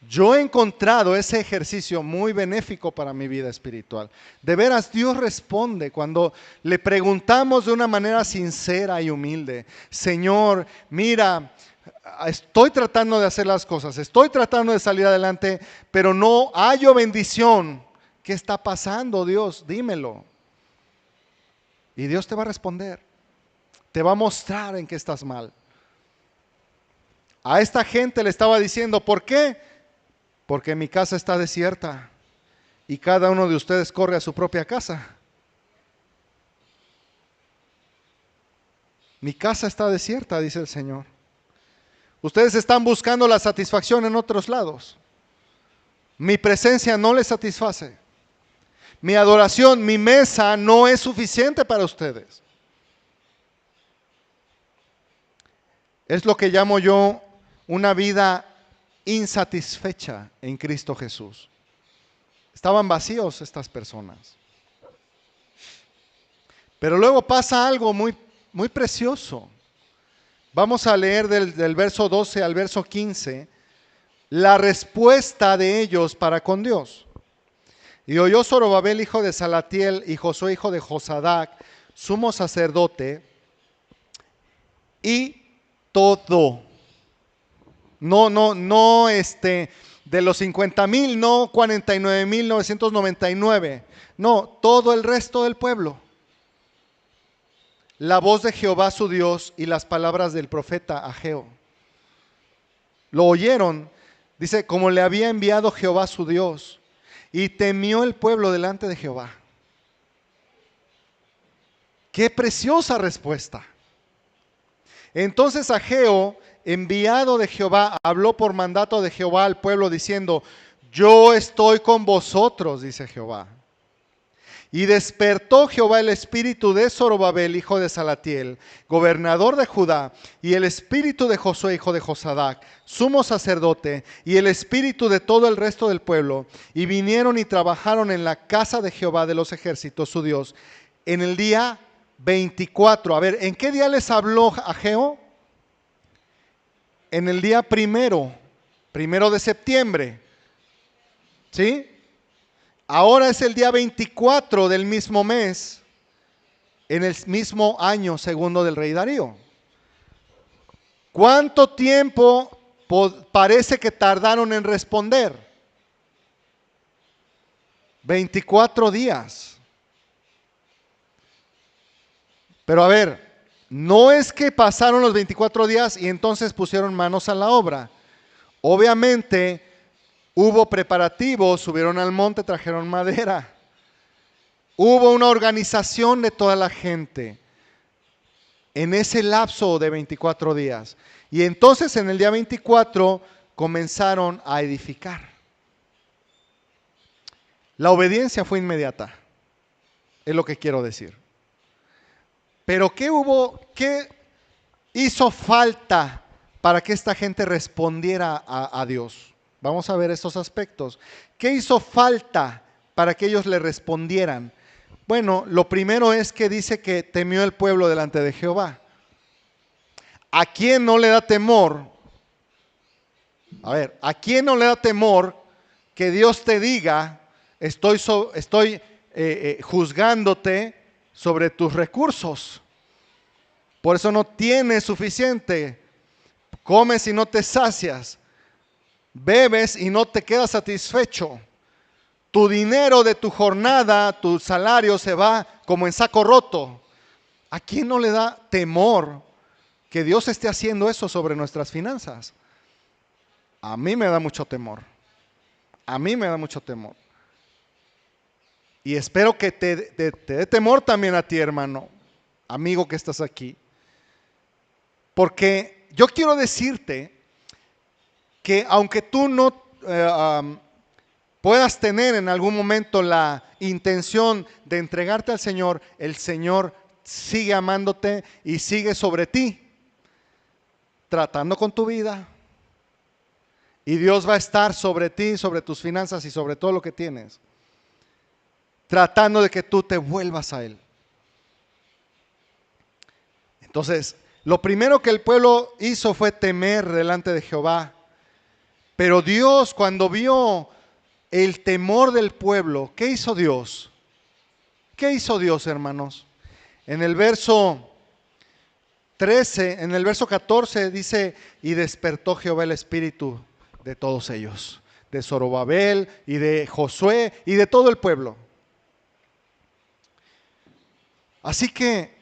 Yo he encontrado ese ejercicio muy benéfico para mi vida espiritual. De veras, Dios responde cuando le preguntamos de una manera sincera y humilde. Señor, mira, estoy tratando de hacer las cosas, estoy tratando de salir adelante, pero no hallo bendición. ¿Qué está pasando, Dios? Dímelo. Y Dios te va a responder. Te va a mostrar en qué estás mal. A esta gente le estaba diciendo, ¿por qué? Porque mi casa está desierta y cada uno de ustedes corre a su propia casa. Mi casa está desierta, dice el Señor. Ustedes están buscando la satisfacción en otros lados. Mi presencia no les satisface. Mi adoración, mi mesa no es suficiente para ustedes. Es lo que llamo yo una vida insatisfecha en Cristo Jesús. Estaban vacíos estas personas. Pero luego pasa algo muy, muy precioso. Vamos a leer del verso 12 al verso 15 la respuesta de ellos para con Dios. Y oyó Zorobabel, hijo de Salatiel, y Josué, hijo de Josadac, sumo sacerdote, y todo. No, de los 50,000, no 49,999. No, todo el resto del pueblo. La voz de Jehová su Dios y las palabras del profeta Ageo. Lo oyeron, dice, como le había enviado Jehová su Dios, y temió el pueblo delante de Jehová. ¡Qué preciosa respuesta! Entonces Ageo, enviado de Jehová, habló por mandato de Jehová al pueblo diciendo, yo estoy con vosotros, dice Jehová. Y despertó Jehová el espíritu de Zorobabel, hijo de Salatiel, gobernador de Judá, y el espíritu de Josué, hijo de Josadac, sumo sacerdote, y el espíritu de todo el resto del pueblo, y vinieron y trabajaron en la casa de Jehová de los ejércitos, su Dios, en el día 24. A ver, ¿en qué día les habló Ageo? En el día primero de septiembre. ¿Sí? Ahora es el día 24 del mismo mes, en el mismo año segundo del rey Darío. ¿Cuánto tiempo parece que tardaron en responder? 24 días. Pero a ver, no es que pasaron los 24 días y entonces pusieron manos a la obra. Obviamente hubo preparativos, subieron al monte, trajeron madera. Hubo una organización de toda la gente en ese lapso de 24 días. Y entonces en el día 24 comenzaron a edificar. La obediencia fue inmediata, es lo que quiero decir. Pero ¿qué hizo falta para que esta gente respondiera a Dios? Vamos a ver estos aspectos. ¿Qué hizo falta para que ellos le respondieran? Bueno, lo primero es que dice que temió el pueblo delante de Jehová. ¿A quién no le da temor? A ver, ¿a quién no le da temor que Dios te diga, estoy juzgándote sobre tus recursos? Por eso no tienes suficiente. Comes y no te sacias. Bebes y no te quedas satisfecho. Tu dinero de tu jornada, tu salario se va como en saco roto. ¿A quién no le da temor que Dios esté haciendo eso sobre nuestras finanzas? A mí me da mucho temor. A mí me da mucho temor. Y espero que te dé temor también a ti, hermano, amigo que estás aquí. Porque yo quiero decirte que aunque tú no puedas tener en algún momento la intención de entregarte al Señor, el Señor sigue amándote y sigue sobre ti, tratando con tu vida. Y Dios va a estar sobre ti, sobre tus finanzas y sobre todo lo que tienes, tratando de que tú te vuelvas a Él. Entonces, lo primero que el pueblo hizo fue temer delante de Jehová. Pero Dios, cuando vio el temor del pueblo, ¿qué hizo Dios? ¿Qué hizo Dios, hermanos? En el verso 13, en el verso 14 dice, y despertó Jehová el espíritu de todos ellos, de Zorobabel y de Josué y de todo el pueblo. Así que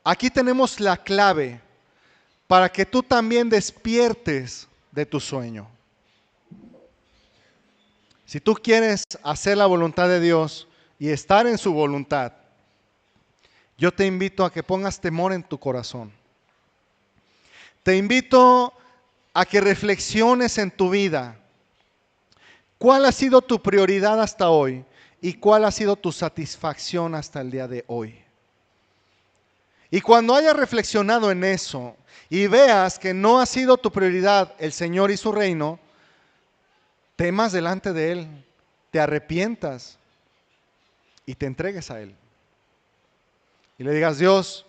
aquí tenemos la clave para que tú también despiertes de tu sueño. Si tú quieres hacer la voluntad de Dios y estar en su voluntad, yo te invito a que pongas temor en tu corazón. Te invito a que reflexiones en tu vida. ¿Cuál ha sido tu prioridad hasta hoy? ¿Y cuál ha sido tu satisfacción hasta el día de hoy? Y cuando hayas reflexionado en eso y veas que no ha sido tu prioridad el Señor y su reino, temas delante de Él, te arrepientas y te entregues a Él. Y le digas, Dios,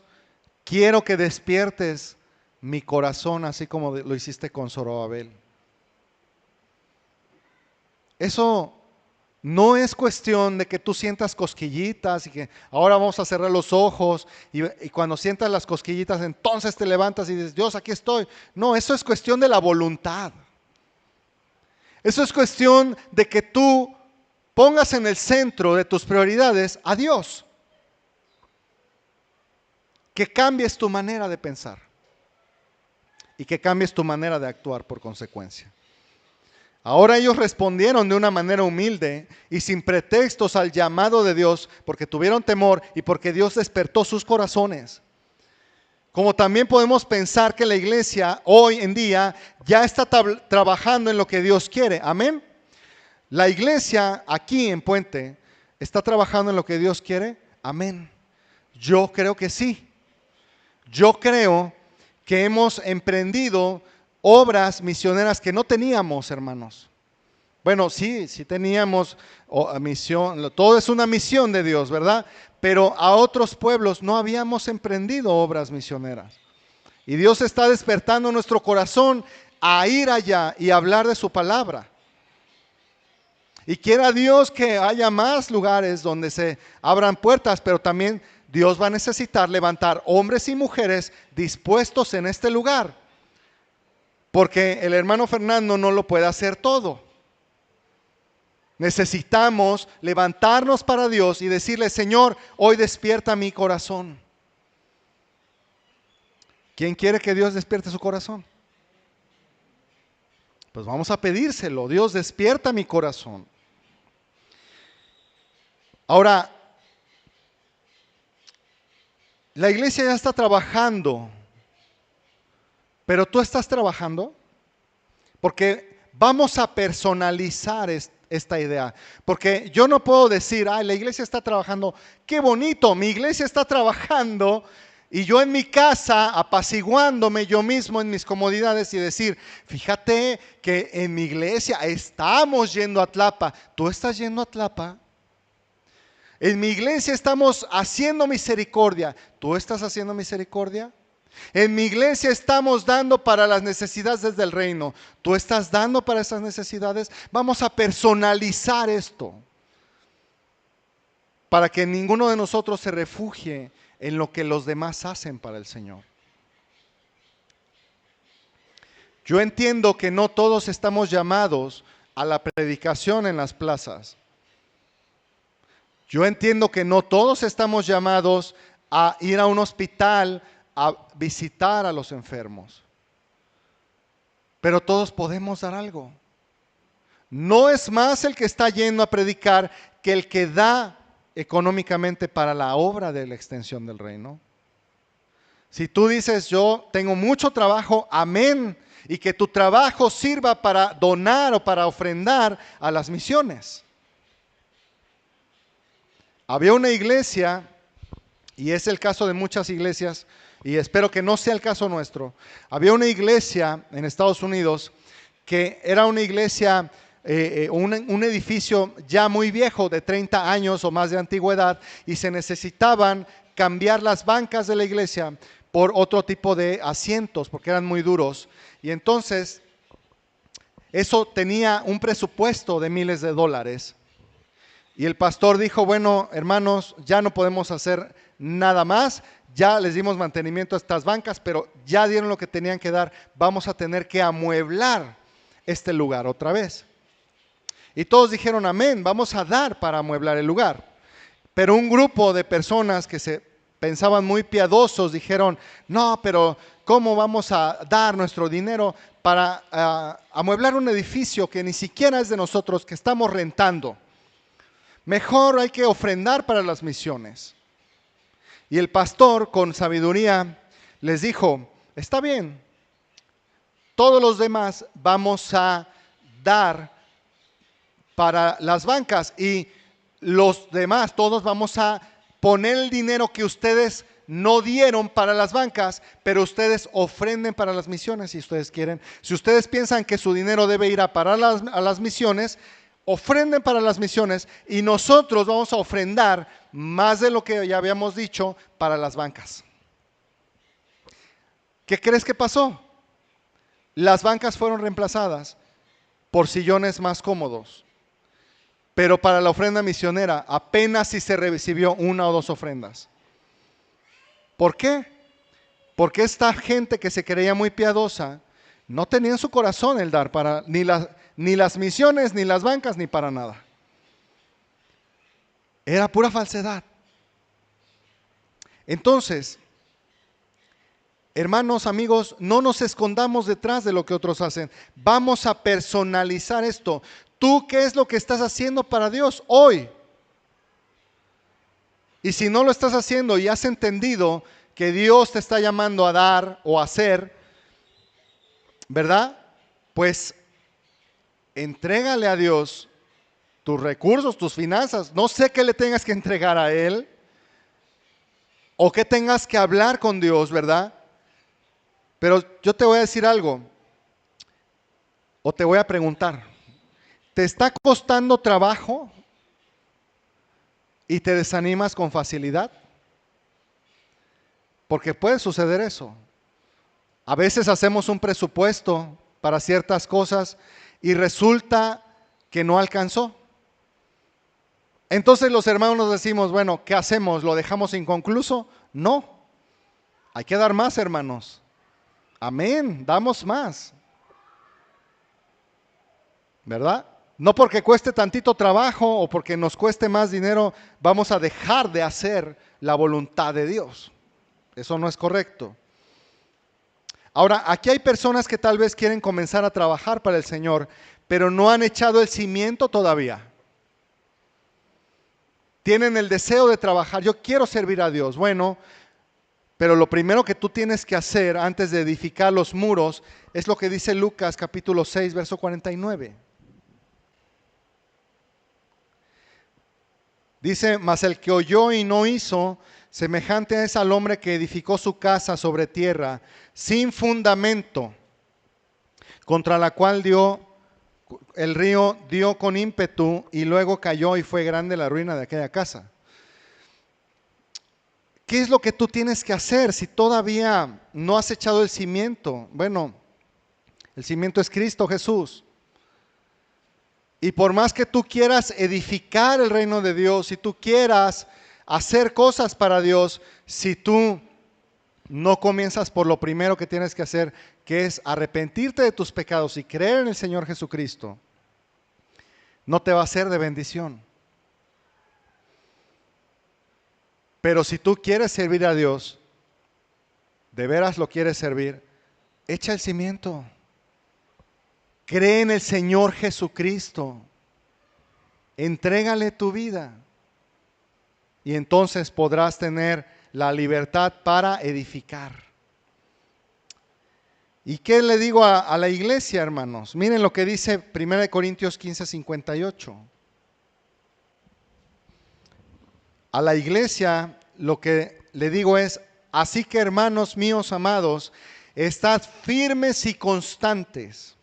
quiero que despiertes mi corazón así como lo hiciste con Zorobabel. Eso no es cuestión de que tú sientas cosquillitas y que ahora vamos a cerrar los ojos y cuando sientas las cosquillitas entonces te levantas y dices, Dios, aquí estoy. No, eso es cuestión de la voluntad. Eso es cuestión de que tú pongas en el centro de tus prioridades a Dios. Que cambies tu manera de pensar y que cambies tu manera de actuar por consecuencia. Ahora ellos respondieron de una manera humilde y sin pretextos al llamado de Dios porque tuvieron temor y porque Dios despertó sus corazones. Como también podemos pensar que la iglesia hoy en día ya está trabajando en lo que Dios quiere. Amén. La iglesia aquí en Puente está trabajando en lo que Dios quiere. Amén. Yo creo que sí. Yo creo que hemos emprendido obras misioneras que no teníamos, hermanos. Bueno, sí teníamos misión, todo es una misión de Dios, ¿verdad? Pero a otros pueblos no habíamos emprendido obras misioneras. Y Dios está despertando nuestro corazón a ir allá y hablar de su palabra. Y quiera Dios que haya más lugares donde se abran puertas, pero también Dios va a necesitar levantar hombres y mujeres dispuestos en este lugar. Porque el hermano Fernando no lo puede hacer todo. Necesitamos levantarnos para Dios y decirle, Señor, hoy despierta mi corazón. ¿Quién quiere que Dios despierte su corazón? Pues vamos a pedírselo. Dios, despierta mi corazón. Ahora, La iglesia ya está trabajando, pero tú estás trabajando, porque vamos a personalizar esta idea. Porque yo no puedo decir, ay, la iglesia está trabajando, qué bonito, mi iglesia está trabajando, y yo en mi casa apaciguándome yo mismo en mis comodidades y decir, fíjate que en mi iglesia estamos yendo a Tlapa. ¿Tú estás yendo a Tlapa? En mi iglesia estamos haciendo misericordia. ¿Tú estás haciendo misericordia? En mi iglesia estamos dando para las necesidades del reino. ¿Tú estás dando para esas necesidades? Vamos a personalizar esto para que ninguno de nosotros se refugie en lo que los demás hacen para el Señor. Yo entiendo que no todos estamos llamados a la predicación en las plazas. Yo entiendo que no todos estamos llamados a ir a un hospital a visitar a los enfermos. Pero todos podemos dar algo. No es más el que está yendo a predicar que el que da económicamente para la obra de la extensión del reino. Si tú dices, yo tengo mucho trabajo, amén, y que tu trabajo sirva para donar o para ofrendar a las misiones. Había una iglesia, y es el caso de muchas iglesias, y espero que no sea el caso nuestro. Había una iglesia en Estados Unidos que era una iglesia, un edificio ya muy viejo, de 30 años o más de antigüedad, y se necesitaban cambiar las bancas de la iglesia por otro tipo de asientos, porque eran muy duros. Y entonces, eso tenía un presupuesto de miles de dólares. Y el pastor dijo, bueno, hermanos, ya no podemos hacer nada más, ya les dimos mantenimiento a estas bancas, pero ya dieron lo que tenían que dar, vamos a tener que amueblar este lugar otra vez. Y todos dijeron, amén, vamos a dar para amueblar el lugar. Pero un grupo de personas que se pensaban muy piadosos dijeron, no, pero ¿cómo vamos a dar nuestro dinero para amueblar un edificio que ni siquiera es de nosotros, que estamos rentando? Mejor hay que ofrendar para las misiones. Y el pastor con sabiduría les dijo, está bien, todos los demás vamos a dar para las bancas y los demás, todos vamos a poner el dinero que ustedes no dieron para las bancas, pero ustedes ofrenden para las misiones si ustedes quieren. Si ustedes piensan que su dinero debe ir a parar a las misiones, ofrenden para las misiones y nosotros vamos a ofrendar más de lo que ya habíamos dicho para las bancas. ¿Qué crees que pasó? Las bancas fueron reemplazadas por sillones más cómodos, pero para la ofrenda misionera apenas si se recibió una o dos ofrendas. ¿Por qué? Porque esta gente que se creía muy piadosa no tenía en su corazón el dar para ni las misiones, ni las bancas, ni para nada. Era pura falsedad. Entonces, hermanos, amigos, no nos escondamos detrás de lo que otros hacen. Vamos a personalizar esto. ¿Tú qué es lo que estás haciendo para Dios hoy? Y si no lo estás haciendo y has entendido que Dios te está llamando a dar o a hacer, ¿verdad? Pues entrégale a Dios tus recursos, tus finanzas. No sé qué le tengas que entregar a Él o qué tengas que hablar con Dios, ¿verdad? Pero yo te voy a decir algo o te voy a preguntar. ¿Te está costando trabajo y te desanimas con facilidad? Porque puede suceder eso. A veces hacemos un presupuesto para ciertas cosas y resulta que no alcanzó. Entonces los hermanos nos decimos, bueno, ¿qué hacemos? ¿Lo dejamos inconcluso? No, hay que dar más, hermanos. Amén, damos más. ¿Verdad? No porque cueste tantito trabajo o porque nos cueste más dinero, vamos a dejar de hacer la voluntad de Dios. Eso no es correcto. Ahora, aquí hay personas que tal vez quieren comenzar a trabajar para el Señor, pero no han echado el cimiento todavía. Tienen el deseo de trabajar. Yo quiero servir a Dios. Bueno, Pero lo primero que tú tienes que hacer antes de edificar los muros es lo que dice Lucas capítulo 6, verso 49. Dice, mas el que oyó y no hizo, semejante es al hombre que edificó su casa sobre tierra, sin fundamento, contra la cual el río dio con ímpetu y luego cayó y fue grande la ruina de aquella casa. ¿Qué es lo que tú tienes que hacer si todavía no has echado el cimiento? Bueno, el cimiento es Cristo Jesús. Y por más que tú quieras edificar el reino de Dios, si tú quieras hacer cosas para Dios, si tú no comienzas por lo primero que tienes que hacer, que es arrepentirte de tus pecados y creer en el Señor Jesucristo, no te va a ser de bendición. Pero si tú quieres servir a Dios, de veras lo quieres servir, echa el cimiento. Cree en el Señor Jesucristo. Entrégale tu vida. Y entonces podrás tener la libertad para edificar. ¿Y qué le digo a la iglesia, hermanos? Miren lo que dice 1 Corintios 15, 58. A la iglesia lo que le digo es, así que hermanos míos amados, estad firmes y constantes,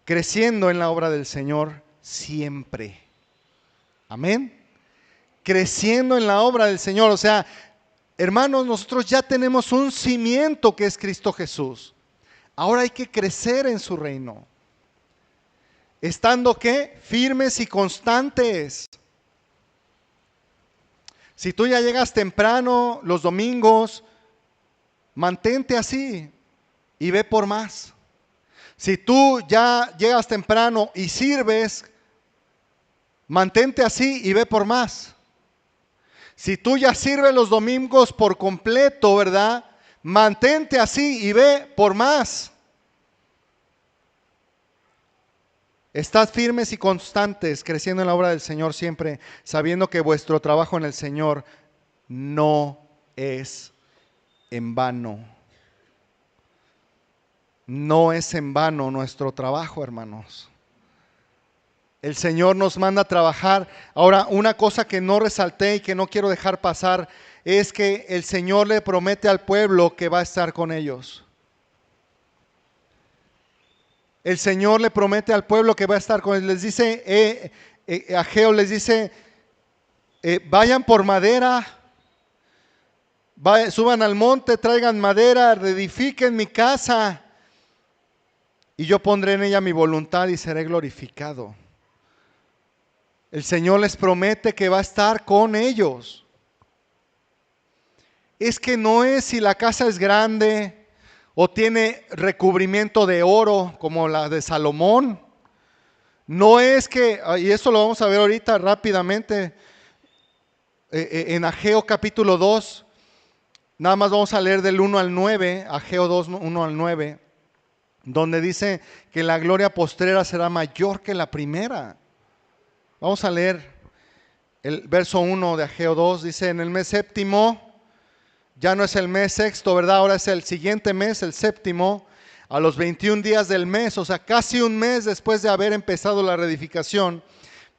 creciendo en la obra del Señor siempre. Amén. Creciendo en la obra del Señor. O sea, hermanos, nosotros ya tenemos un cimiento que es Cristo Jesús. Ahora hay que crecer en su reino. Estando ¿qué? Firmes y constantes. Si tú ya llegas temprano los domingos, mantente así y ve por más. Si tú ya llegas temprano y sirves, mantente así y ve por más. Si tú ya sirves los domingos por completo, ¿verdad? Mantente así y ve por más. Estad firmes y constantes, creciendo en la obra del Señor siempre, sabiendo que vuestro trabajo en el Señor no es en vano. No es en vano nuestro trabajo, hermanos. El Señor nos manda a trabajar. Ahora, una cosa que no resalté y que no quiero dejar pasar es que el Señor le promete al pueblo que va a estar con ellos. El Señor le promete al pueblo que va a estar con ellos. Les dice, Ageo les dice, vayan por madera, suban al monte, traigan madera, reedifiquen mi casa y yo pondré en ella mi voluntad y seré glorificado. El Señor les promete que va a estar con ellos. Es que no es si la casa es grande o tiene recubrimiento de oro como la de Salomón. No es que, y eso lo vamos a ver ahorita rápidamente, en Ageo capítulo 2, nada más vamos a leer del 1 al 9, Ageo 2, 1 al 9, donde dice que la gloria postrera será mayor que la primera. Vamos a leer el verso 1 de Ageo 2, dice, en el mes séptimo, ya no es el mes sexto, ¿verdad? Ahora es el siguiente mes, el séptimo, a los 21 días del mes, o sea, casi un mes después de haber empezado la reedificación,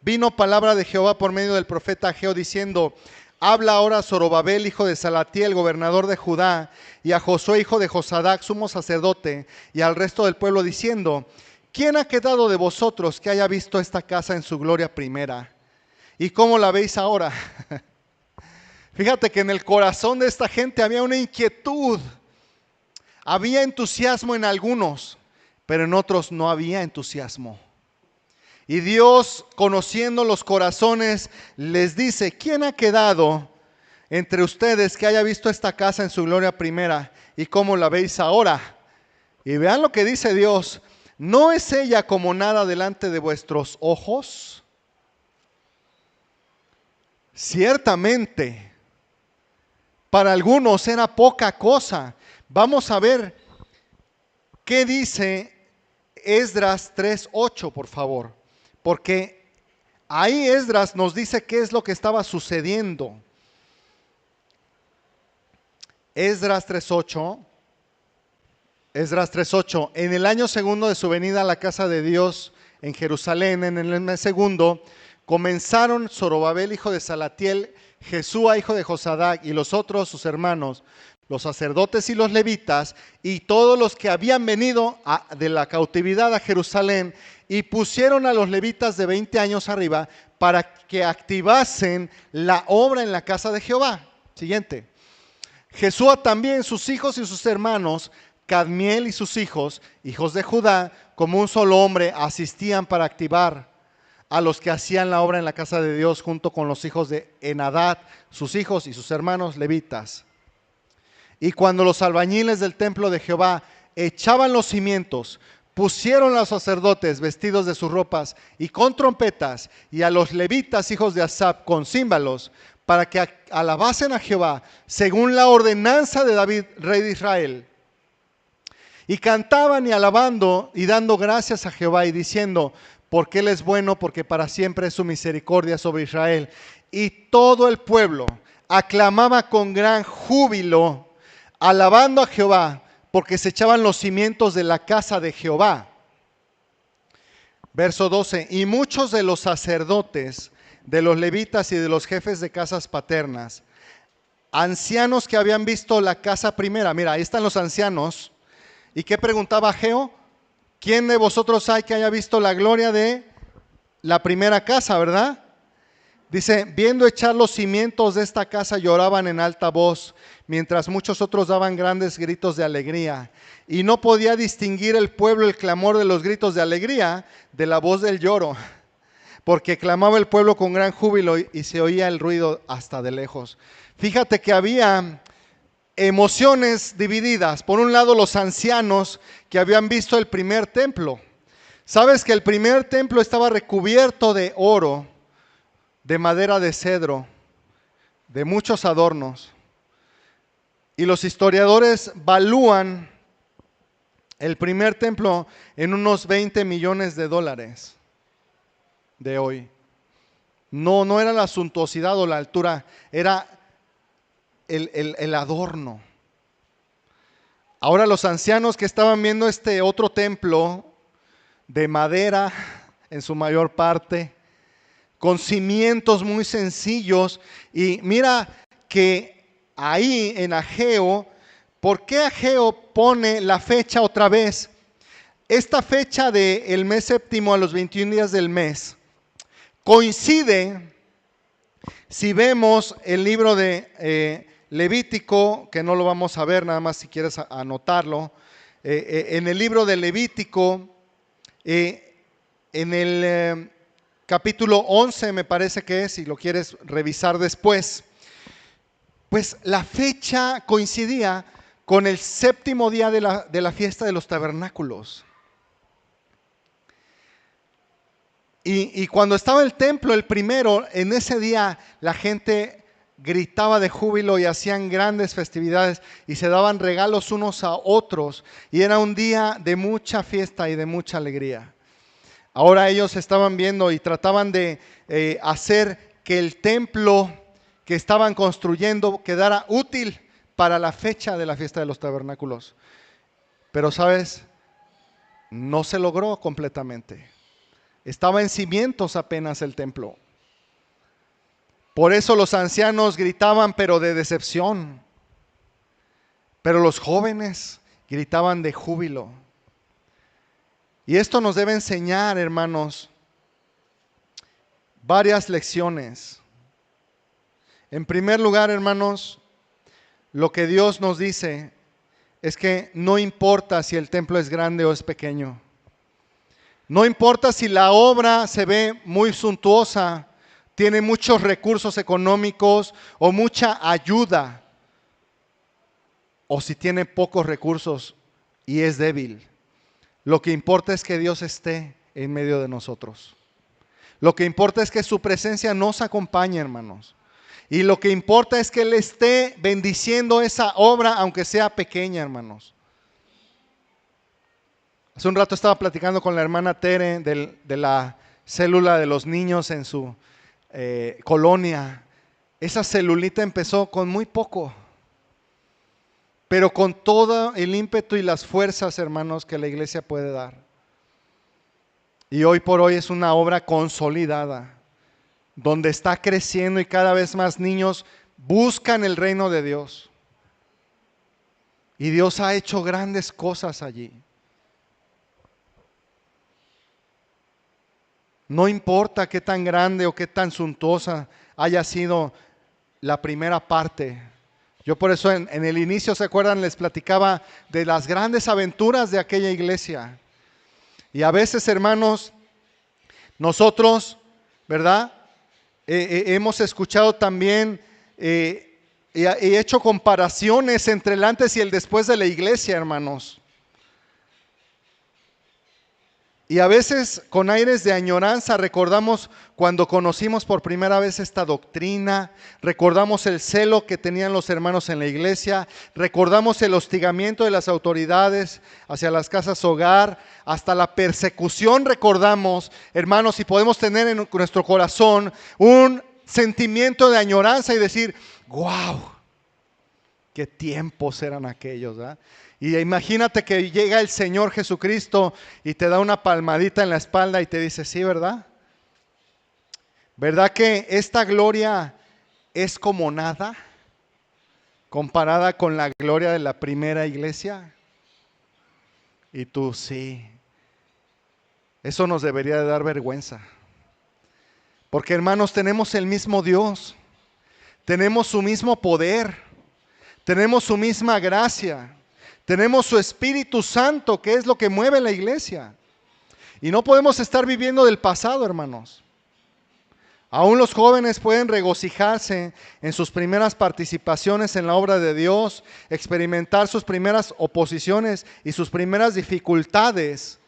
vino palabra de Jehová por medio del profeta Ageo diciendo, habla ahora a Zorobabel, hijo de Salatiel, gobernador de Judá, y a Josué, hijo de Josadac, sumo sacerdote, y al resto del pueblo diciendo, ¿quién ha quedado de vosotros que haya visto esta casa en su gloria primera? ¿Y cómo la veis ahora? Fíjate que en el corazón de esta gente había una inquietud. Había entusiasmo en algunos, pero en otros no había entusiasmo. Y Dios, conociendo los corazones, les dice, ¿quién ha quedado entre ustedes que haya visto esta casa en su gloria primera? ¿Y cómo la veis ahora? Y vean lo que dice Dios, ¿no es ella como nada delante de vuestros ojos? Ciertamente, para algunos era poca cosa. Vamos a ver qué dice Esdras 3:8, por favor. Porque ahí Esdras nos dice qué es lo que estaba sucediendo. Esdras 3:8. Esdras 3:8. En el año segundo de su venida a la casa de Dios en Jerusalén, en el mes segundo, comenzaron Zorobabel, hijo de Salatiel, Jesúa, hijo de Josadac, y los otros, sus hermanos, los sacerdotes y los levitas, y todos los que habían venido de la cautividad a Jerusalén, y pusieron a los levitas de 20 años arriba para que activasen la obra en la casa de Jehová. Siguiente. Jesúa también, sus hijos y sus hermanos, Cadmiel y sus hijos, hijos de Judá, como un solo hombre, asistían para activar a los que hacían la obra en la casa de Dios, junto con los hijos de Enadad, sus hijos y sus hermanos levitas. Y cuando los albañiles del templo de Jehová echaban los cimientos, pusieron a los sacerdotes vestidos de sus ropas y con trompetas, y a los levitas, hijos de Asaf, con címbalos, para que alabasen a Jehová, según la ordenanza de David, rey de Israel. Y cantaban y alabando y dando gracias a Jehová y diciendo, porque Él es bueno, porque para siempre es su misericordia sobre Israel. Y todo el pueblo aclamaba con gran júbilo, alabando a Jehová, porque se echaban los cimientos de la casa de Jehová. Verso 12. Y muchos de los sacerdotes, de los levitas y de los jefes de casas paternas, ancianos que habían visto la casa primera. Mira, ahí están los ancianos. ¿Y qué preguntaba Ageo? ¿Quién de vosotros hay que haya visto la gloria de la primera casa, verdad? Dice, viendo echar los cimientos de esta casa, lloraban en alta voz, mientras muchos otros daban grandes gritos de alegría. Y no podía distinguir el pueblo el clamor de los gritos de alegría de la voz del lloro, porque clamaba el pueblo con gran júbilo y se oía el ruido hasta de lejos. Fíjate que había emociones divididas. Por un lado, los ancianos que habían visto el primer templo. Sabes que el primer templo estaba recubierto de oro, de madera de cedro, de muchos adornos. Y los historiadores valúan el primer templo en unos 20 millones de dólares de hoy. No era la suntuosidad o la altura, era el adorno. Ahora los ancianos que estaban viendo este otro templo de madera en su mayor parte, con cimientos muy sencillos, y mira que ahí en Ageo, ¿por qué Ageo pone la fecha otra vez? Esta fecha del mes séptimo a los 21 días del mes coincide, si vemos el libro de Levítico, que no lo vamos a ver, nada más si quieres anotarlo, en el libro de Levítico, en el capítulo 11 me parece que es, si lo quieres revisar después, pues la fecha coincidía con el séptimo día de la fiesta de los tabernáculos. Y cuando estaba el templo, el primero, en ese día la gente gritaba de júbilo y hacían grandes festividades y se daban regalos unos a otros. Y era un día de mucha fiesta y de mucha alegría. Ahora ellos estaban viendo y trataban de hacer que el templo que estaban construyendo quedara útil para la fecha de la fiesta de los tabernáculos. Pero, ¿sabes? No se logró completamente. Estaba en cimientos apenas el templo. Por eso los ancianos gritaban, pero de decepción. Pero los jóvenes gritaban de júbilo. Y esto nos debe enseñar, hermanos, varias lecciones. En primer lugar, hermanos, lo que Dios nos dice es que no importa si el templo es grande o es pequeño. No importa si la obra se ve muy suntuosa, tiene muchos recursos económicos o mucha ayuda, o si tiene pocos recursos y es débil. Lo que importa es que Dios esté en medio de nosotros. Lo que importa es que su presencia nos acompañe, hermanos. Y lo que importa es que Él esté bendiciendo esa obra, aunque sea pequeña, hermanos. Hace un rato estaba platicando con la hermana Tere de la célula de los niños en su colonia. Esa celulita empezó con muy poco. pero con todo el ímpetu y las fuerzas, hermanos, que la iglesia puede dar. Y hoy por hoy es una obra consolidada, donde está creciendo y cada vez más niños buscan el reino de Dios. Y Dios ha hecho grandes cosas allí. No importa qué tan grande o qué tan suntuosa haya sido la primera parte. Yo por eso en el inicio, ¿se acuerdan? Les platicaba de las grandes aventuras de aquella iglesia. Y a veces, hermanos, nosotros, ¿verdad? Hemos escuchado también y hecho comparaciones entre el antes y el después de la iglesia, hermanos. Y a veces con aires de añoranza recordamos cuando conocimos por primera vez esta doctrina, recordamos el celo que tenían los hermanos en la iglesia, recordamos el hostigamiento de las autoridades hacia las casas hogar, hasta la persecución recordamos, hermanos, y podemos tener en nuestro corazón un sentimiento de añoranza y decir, wow, qué tiempos eran aquellos, ¿verdad? Y imagínate que llega el Señor Jesucristo y te da una palmadita en la espalda y te dice, sí, ¿verdad? ¿Verdad que esta gloria es como nada comparada con la gloria de la primera iglesia? Y tú, sí. Eso nos debería de dar vergüenza. Porque, hermanos, tenemos el mismo Dios, tenemos su mismo poder, tenemos su misma gracia. Tenemos su Espíritu Santo, que es lo que mueve la iglesia. Y no podemos estar viviendo del pasado, hermanos. Aún los jóvenes pueden regocijarse en sus primeras participaciones en la obra de Dios, experimentar sus primeras oposiciones y sus primeras dificultades.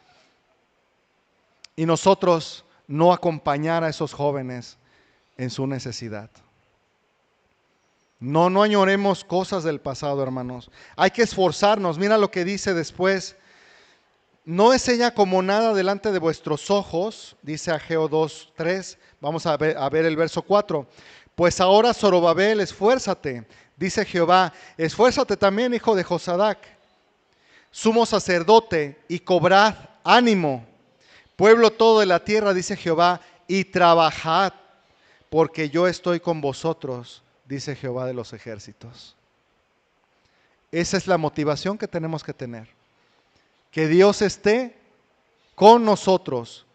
Y nosotros no acompañar a esos jóvenes en su necesidad. No añoremos cosas del pasado, hermanos. Hay que esforzarnos. Mira lo que dice después. No es ella como nada delante de vuestros ojos, dice Ageo 2:3. Vamos a ver el verso 4. Pues ahora, Zorobabel, esfuérzate, dice Jehová. Esfuérzate también, hijo de Josadac, sumo sacerdote, y cobrad ánimo. Pueblo todo de la tierra, dice Jehová, y trabajad, porque yo estoy con vosotros, dice Jehová de los ejércitos. Esa es la motivación que tenemos que tener. Que Dios esté con nosotros.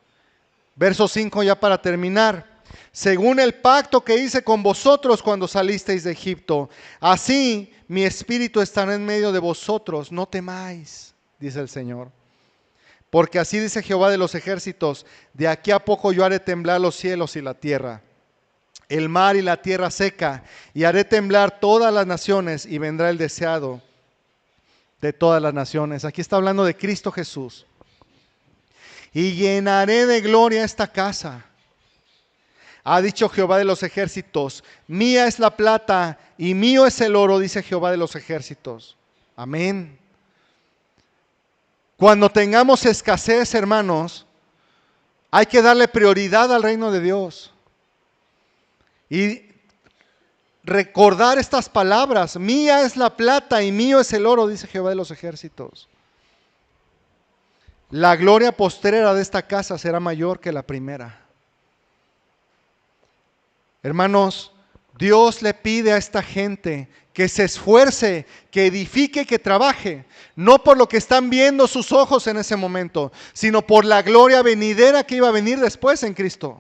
Verso 5 ya para terminar. Según el pacto que hice con vosotros cuando salisteis de Egipto, así mi espíritu estará en medio de vosotros. No temáis, dice el Señor. Porque así dice Jehová de los ejércitos, de aquí a poco yo haré temblar los cielos y la tierra, el mar y la tierra seca, y haré temblar todas las naciones, y vendrá el deseado de todas las naciones. Aquí está hablando de Cristo Jesús. Y llenaré de gloria esta casa. Ha dicho Jehová de los ejércitos, mía es la plata y mío es el oro, dice Jehová de los ejércitos. Amén. Cuando tengamos escasez, hermanos, hay que darle prioridad al reino de Dios. Y recordar estas palabras, mía es la plata y mío es el oro, dice Jehová de los ejércitos. La gloria postrera de esta casa será mayor que la primera. Hermanos, Dios le pide a esta gente que se esfuerce, que edifique, que trabaje, no por lo que están viendo sus ojos en ese momento, sino por la gloria venidera que iba a venir después en Cristo.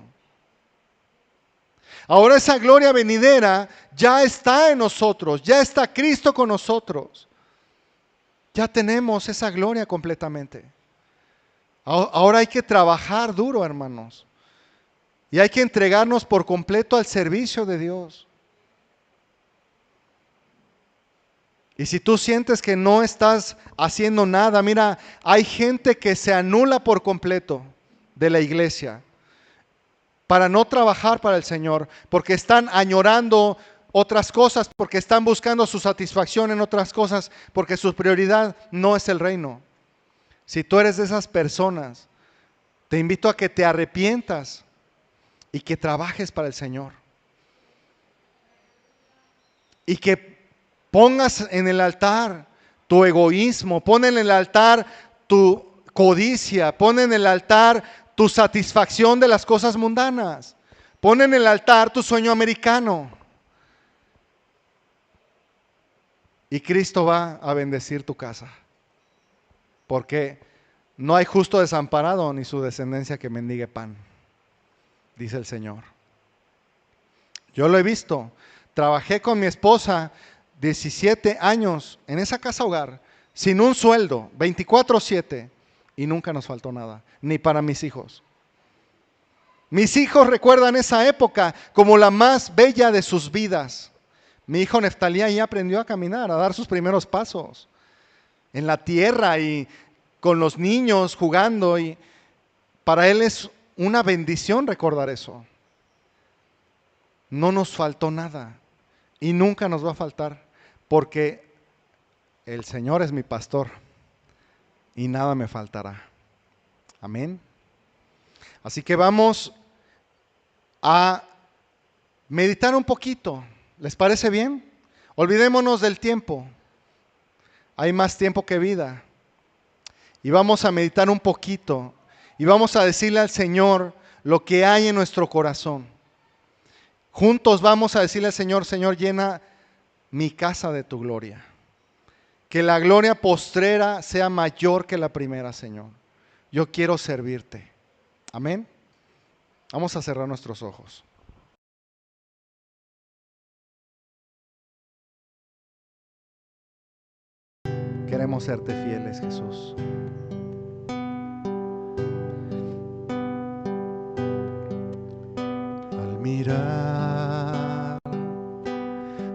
Ahora esa gloria venidera ya está en nosotros, ya está Cristo con nosotros. Ya tenemos esa gloria completamente. Ahora hay que trabajar duro, hermanos. Y hay que entregarnos por completo al servicio de Dios. Y si tú sientes que no estás haciendo nada, mira, hay gente que se anula por completo de la iglesia para no trabajar para el Señor, porque están añorando otras cosas, porque están buscando su satisfacción en otras cosas, porque su prioridad no es el reino. Si tú eres de esas personas, te invito a que te arrepientas y que trabajes para el Señor. Y que pongas en el altar tu egoísmo, pon en el altar tu codicia, pon en el altar tu satisfacción de las cosas mundanas, pon en el altar tu sueño americano. Y Cristo va a bendecir tu casa, porque no hay justo desamparado ni su descendencia que mendigue pan, dice el Señor. Yo lo he visto. Trabajé con mi esposa 17 años en esa casa hogar, sin un sueldo, 24/7, y nunca nos faltó nada, ni para mis hijos. Mis hijos recuerdan esa época como la más bella de sus vidas. Mi hijo Neftalí ahí aprendió a caminar, a dar sus primeros pasos en la tierra y con los niños jugando, y para él es una bendición recordar eso. No nos faltó nada y nunca nos va a faltar, porque el Señor es mi pastor y nada me faltará. Amén. Así que vamos a meditar un poquito. ¿Les parece bien? Olvidémonos del tiempo. Hay más tiempo que vida. Y vamos a meditar un poquito y vamos a decirle al Señor lo que hay en nuestro corazón. Juntos vamos a decirle al Señor: Señor, llena mi casa de tu gloria. Que la gloria postrera sea mayor que la primera, Señor. Yo quiero servirte. Amén. Vamos a cerrar nuestros ojos. Queremos serte fieles, Jesús. Al mirar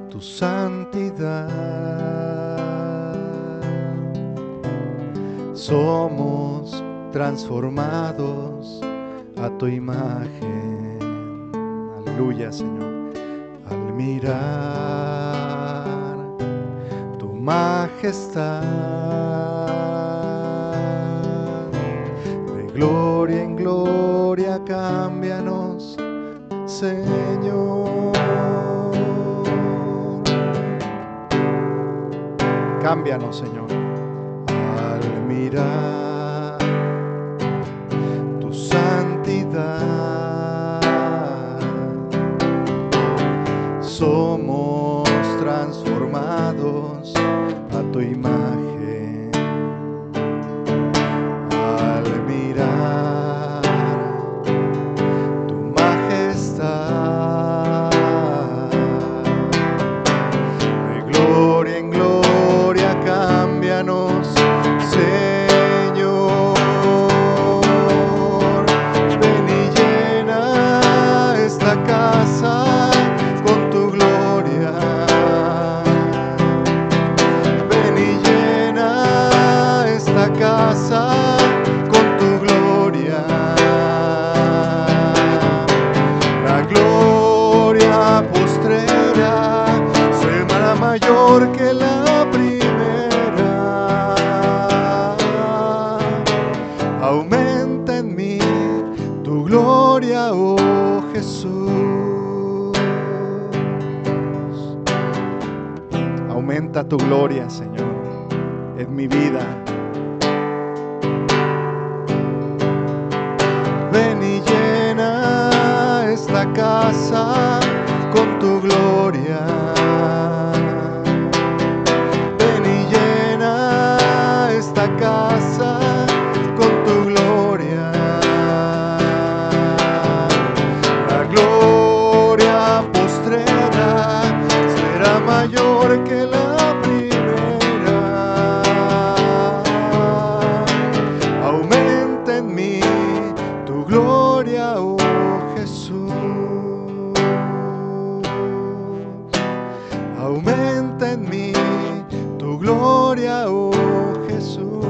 tu santidad, somos transformados a tu imagen. Aleluya, Señor. Al mirar tu majestad, de gloria en gloria, cámbianos, Señor. Cámbianos, Señor. Al mirar tu santidad, somos transformados a tu imagen. Al mirar tu majestad, de gloria en gloria, cámbianos, Señor. Ven y llena esta casa con tu gloria. Ven y llena esta casa con tu gloria. La gloria postrera será mayor que la primera. Aumenta en mí tu gloria, oh Jesús. Aumenta tu gloria, Señor, en mi vida. Ven y llena esta casa con tu gloria. Ven y llena esta casa con tu gloria. La gloria postrera será mayor que la primera. Aumenta en mí tu gloria, oh Jesús. Aumenta en mí tu gloria, oh Jesús.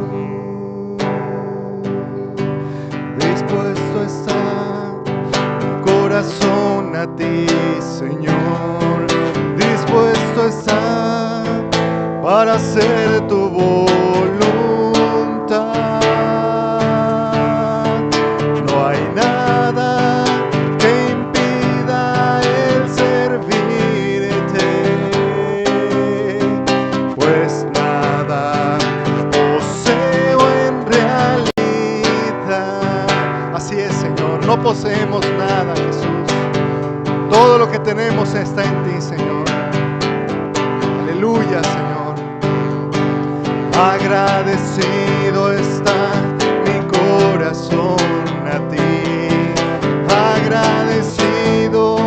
Dispuesto está mi corazón a ti, Señor. Dispuesto está para hacer tu voluntad. No hay nada que impida el servirte, pues nada no poseemos nada, Jesús. Todo lo que tenemos está en ti, Señor. Aleluya, Señor. Agradecido está mi corazón a ti. Agradecido,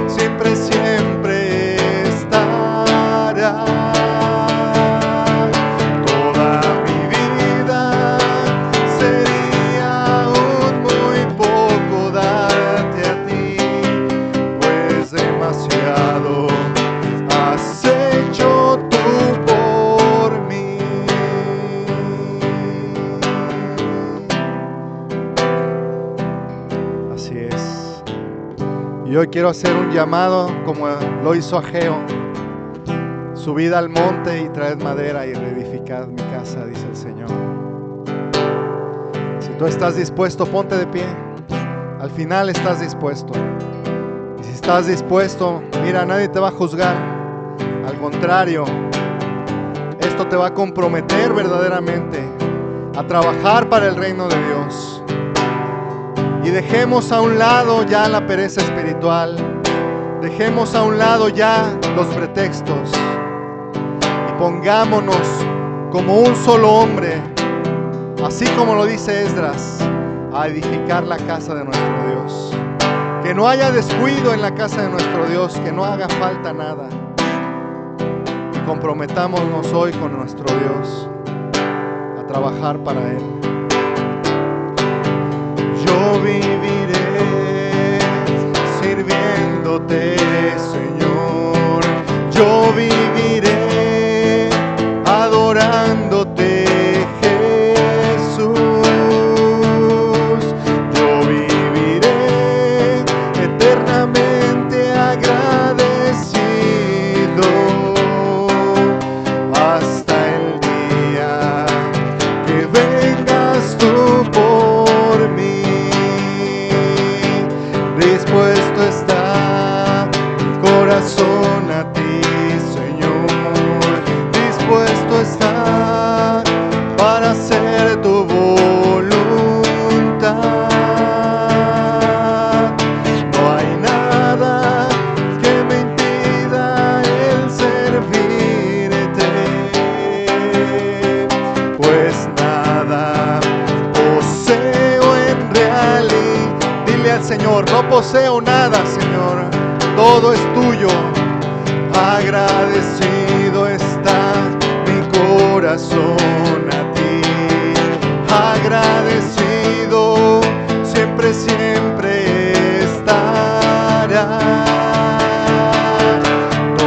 siempre, siempre estará. Toda mi vida sería aún muy poco darte a ti, pues demasiado has hecho tú por mí. Así es. Y hoy quiero hacer un llamado como lo hizo Ageo. Subid al monte y traed madera y reedificad mi casa, dice el Señor. Si tú estás dispuesto, ponte de pie. Al final estás dispuesto. Y si estás dispuesto, mira, nadie te va a juzgar. Al contrario, esto te va a comprometer verdaderamente a trabajar para el reino de Dios. Y dejemos a un lado ya la pereza espiritual. Dejemos a un lado ya los pretextos. Y pongámonos como un solo hombre, así como lo dice Esdras, a edificar la casa de nuestro Dios. Que no haya descuido en la casa de nuestro Dios, que no haga falta nada. Y comprometámonos hoy con nuestro Dios a trabajar para Él. Yo viviré sirviéndote, Señor. Yo viviré adorándote, Jesús. Yo viviré eternamente agradecido hasta el día que vengas tú por mí. Dispuesto está mi corazón a ti, Señor. Dispuesto está para hacer tu voluntad. No hay nada que me impida el servirte, pues nada poseo en realidad. Dile al Señor, no poseo nada, Señor, todo es tuyo. Agradecido está mi corazón a ti. Agradecido, siempre, siempre estará.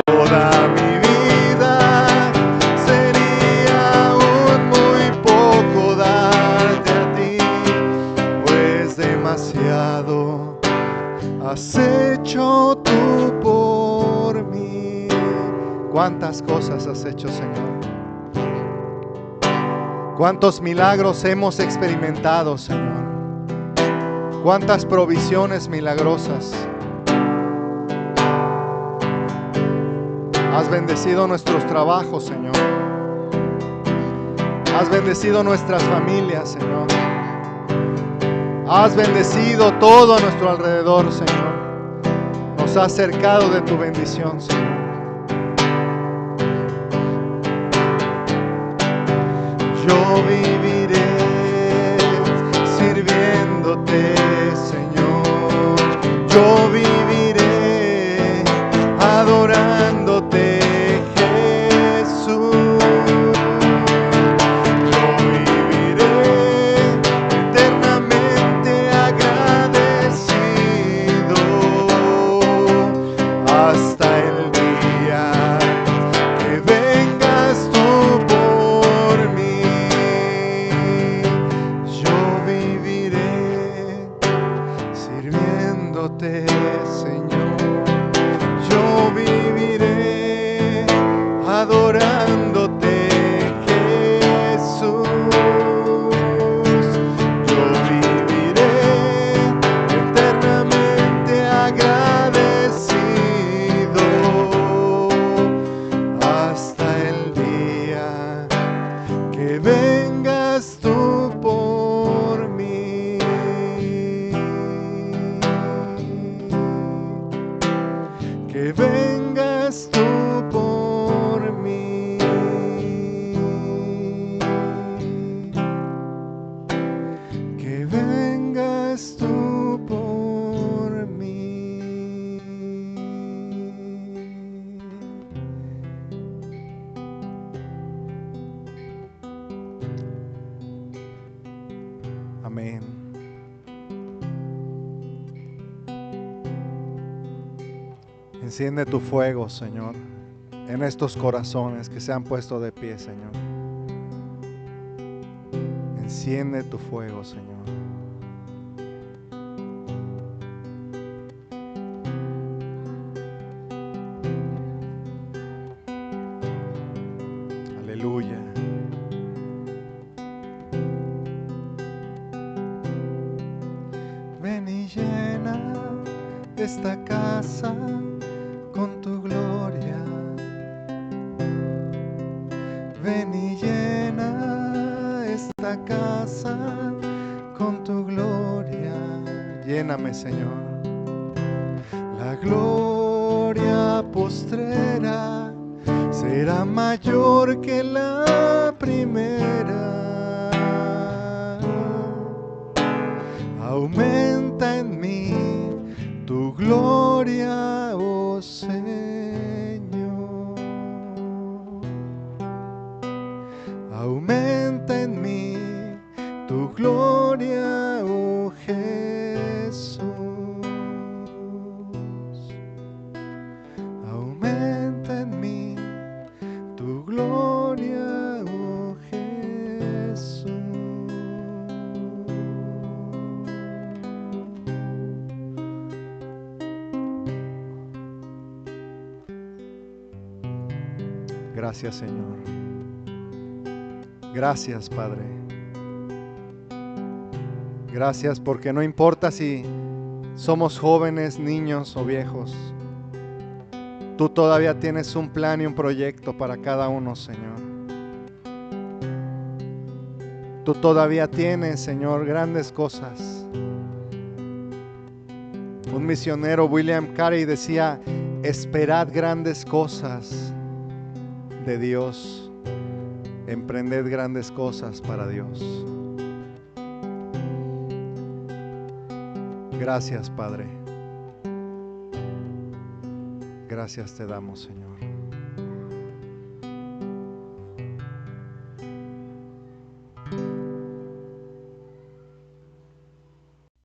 Toda mi vida sería aún muy poco darte a ti, pues demasiado has hecho tú por mí. ¿Cuántas cosas has hecho, Señor? ¿Cuántos milagros hemos experimentado, Señor? ¿Cuántas provisiones milagrosas? Has bendecido nuestros trabajos, Señor. Has bendecido nuestras familias, Señor. Has bendecido todo a nuestro alrededor, Señor. Nos has cercado de tu bendición, Señor. Yo viviré sirviéndote, Señor. Yo viviré adorándote, Jesús. Yo viviré eternamente agradecido hasta el día que vengas tú por mí. Yo viviré sirviéndote, Señor. Yo viviré adorándote, Jesús. Yo viviré eternamente agradecido hasta el día que vengas tú por mí. Amén. Enciende tu fuego, Señor, en estos corazones que se han puesto de pie, Señor. Enciende tu fuego, Señor. Aleluya. Ven y llena esta casa con tu gloria. Ven y llena esta casa con tu gloria. Lléname, Señor. La gloria postrera será mayor que la primera. Aumenta en mí tu gloria, oh Señor. Aumenta en mí tu gloria, oh Jesús. Aumenta en mí tu gloria, oh Jesús. Gracias, Señor. Gracias, Padre. Gracias porque no importa si somos jóvenes, niños o viejos, tú todavía tienes un plan y un proyecto para cada uno, Señor. Tú todavía tienes, Señor, grandes cosas. Un misionero, William Carey, decía: esperad grandes cosas de Dios, emprended grandes cosas para Dios. Gracias, Padre. Gracias te damos, Señor.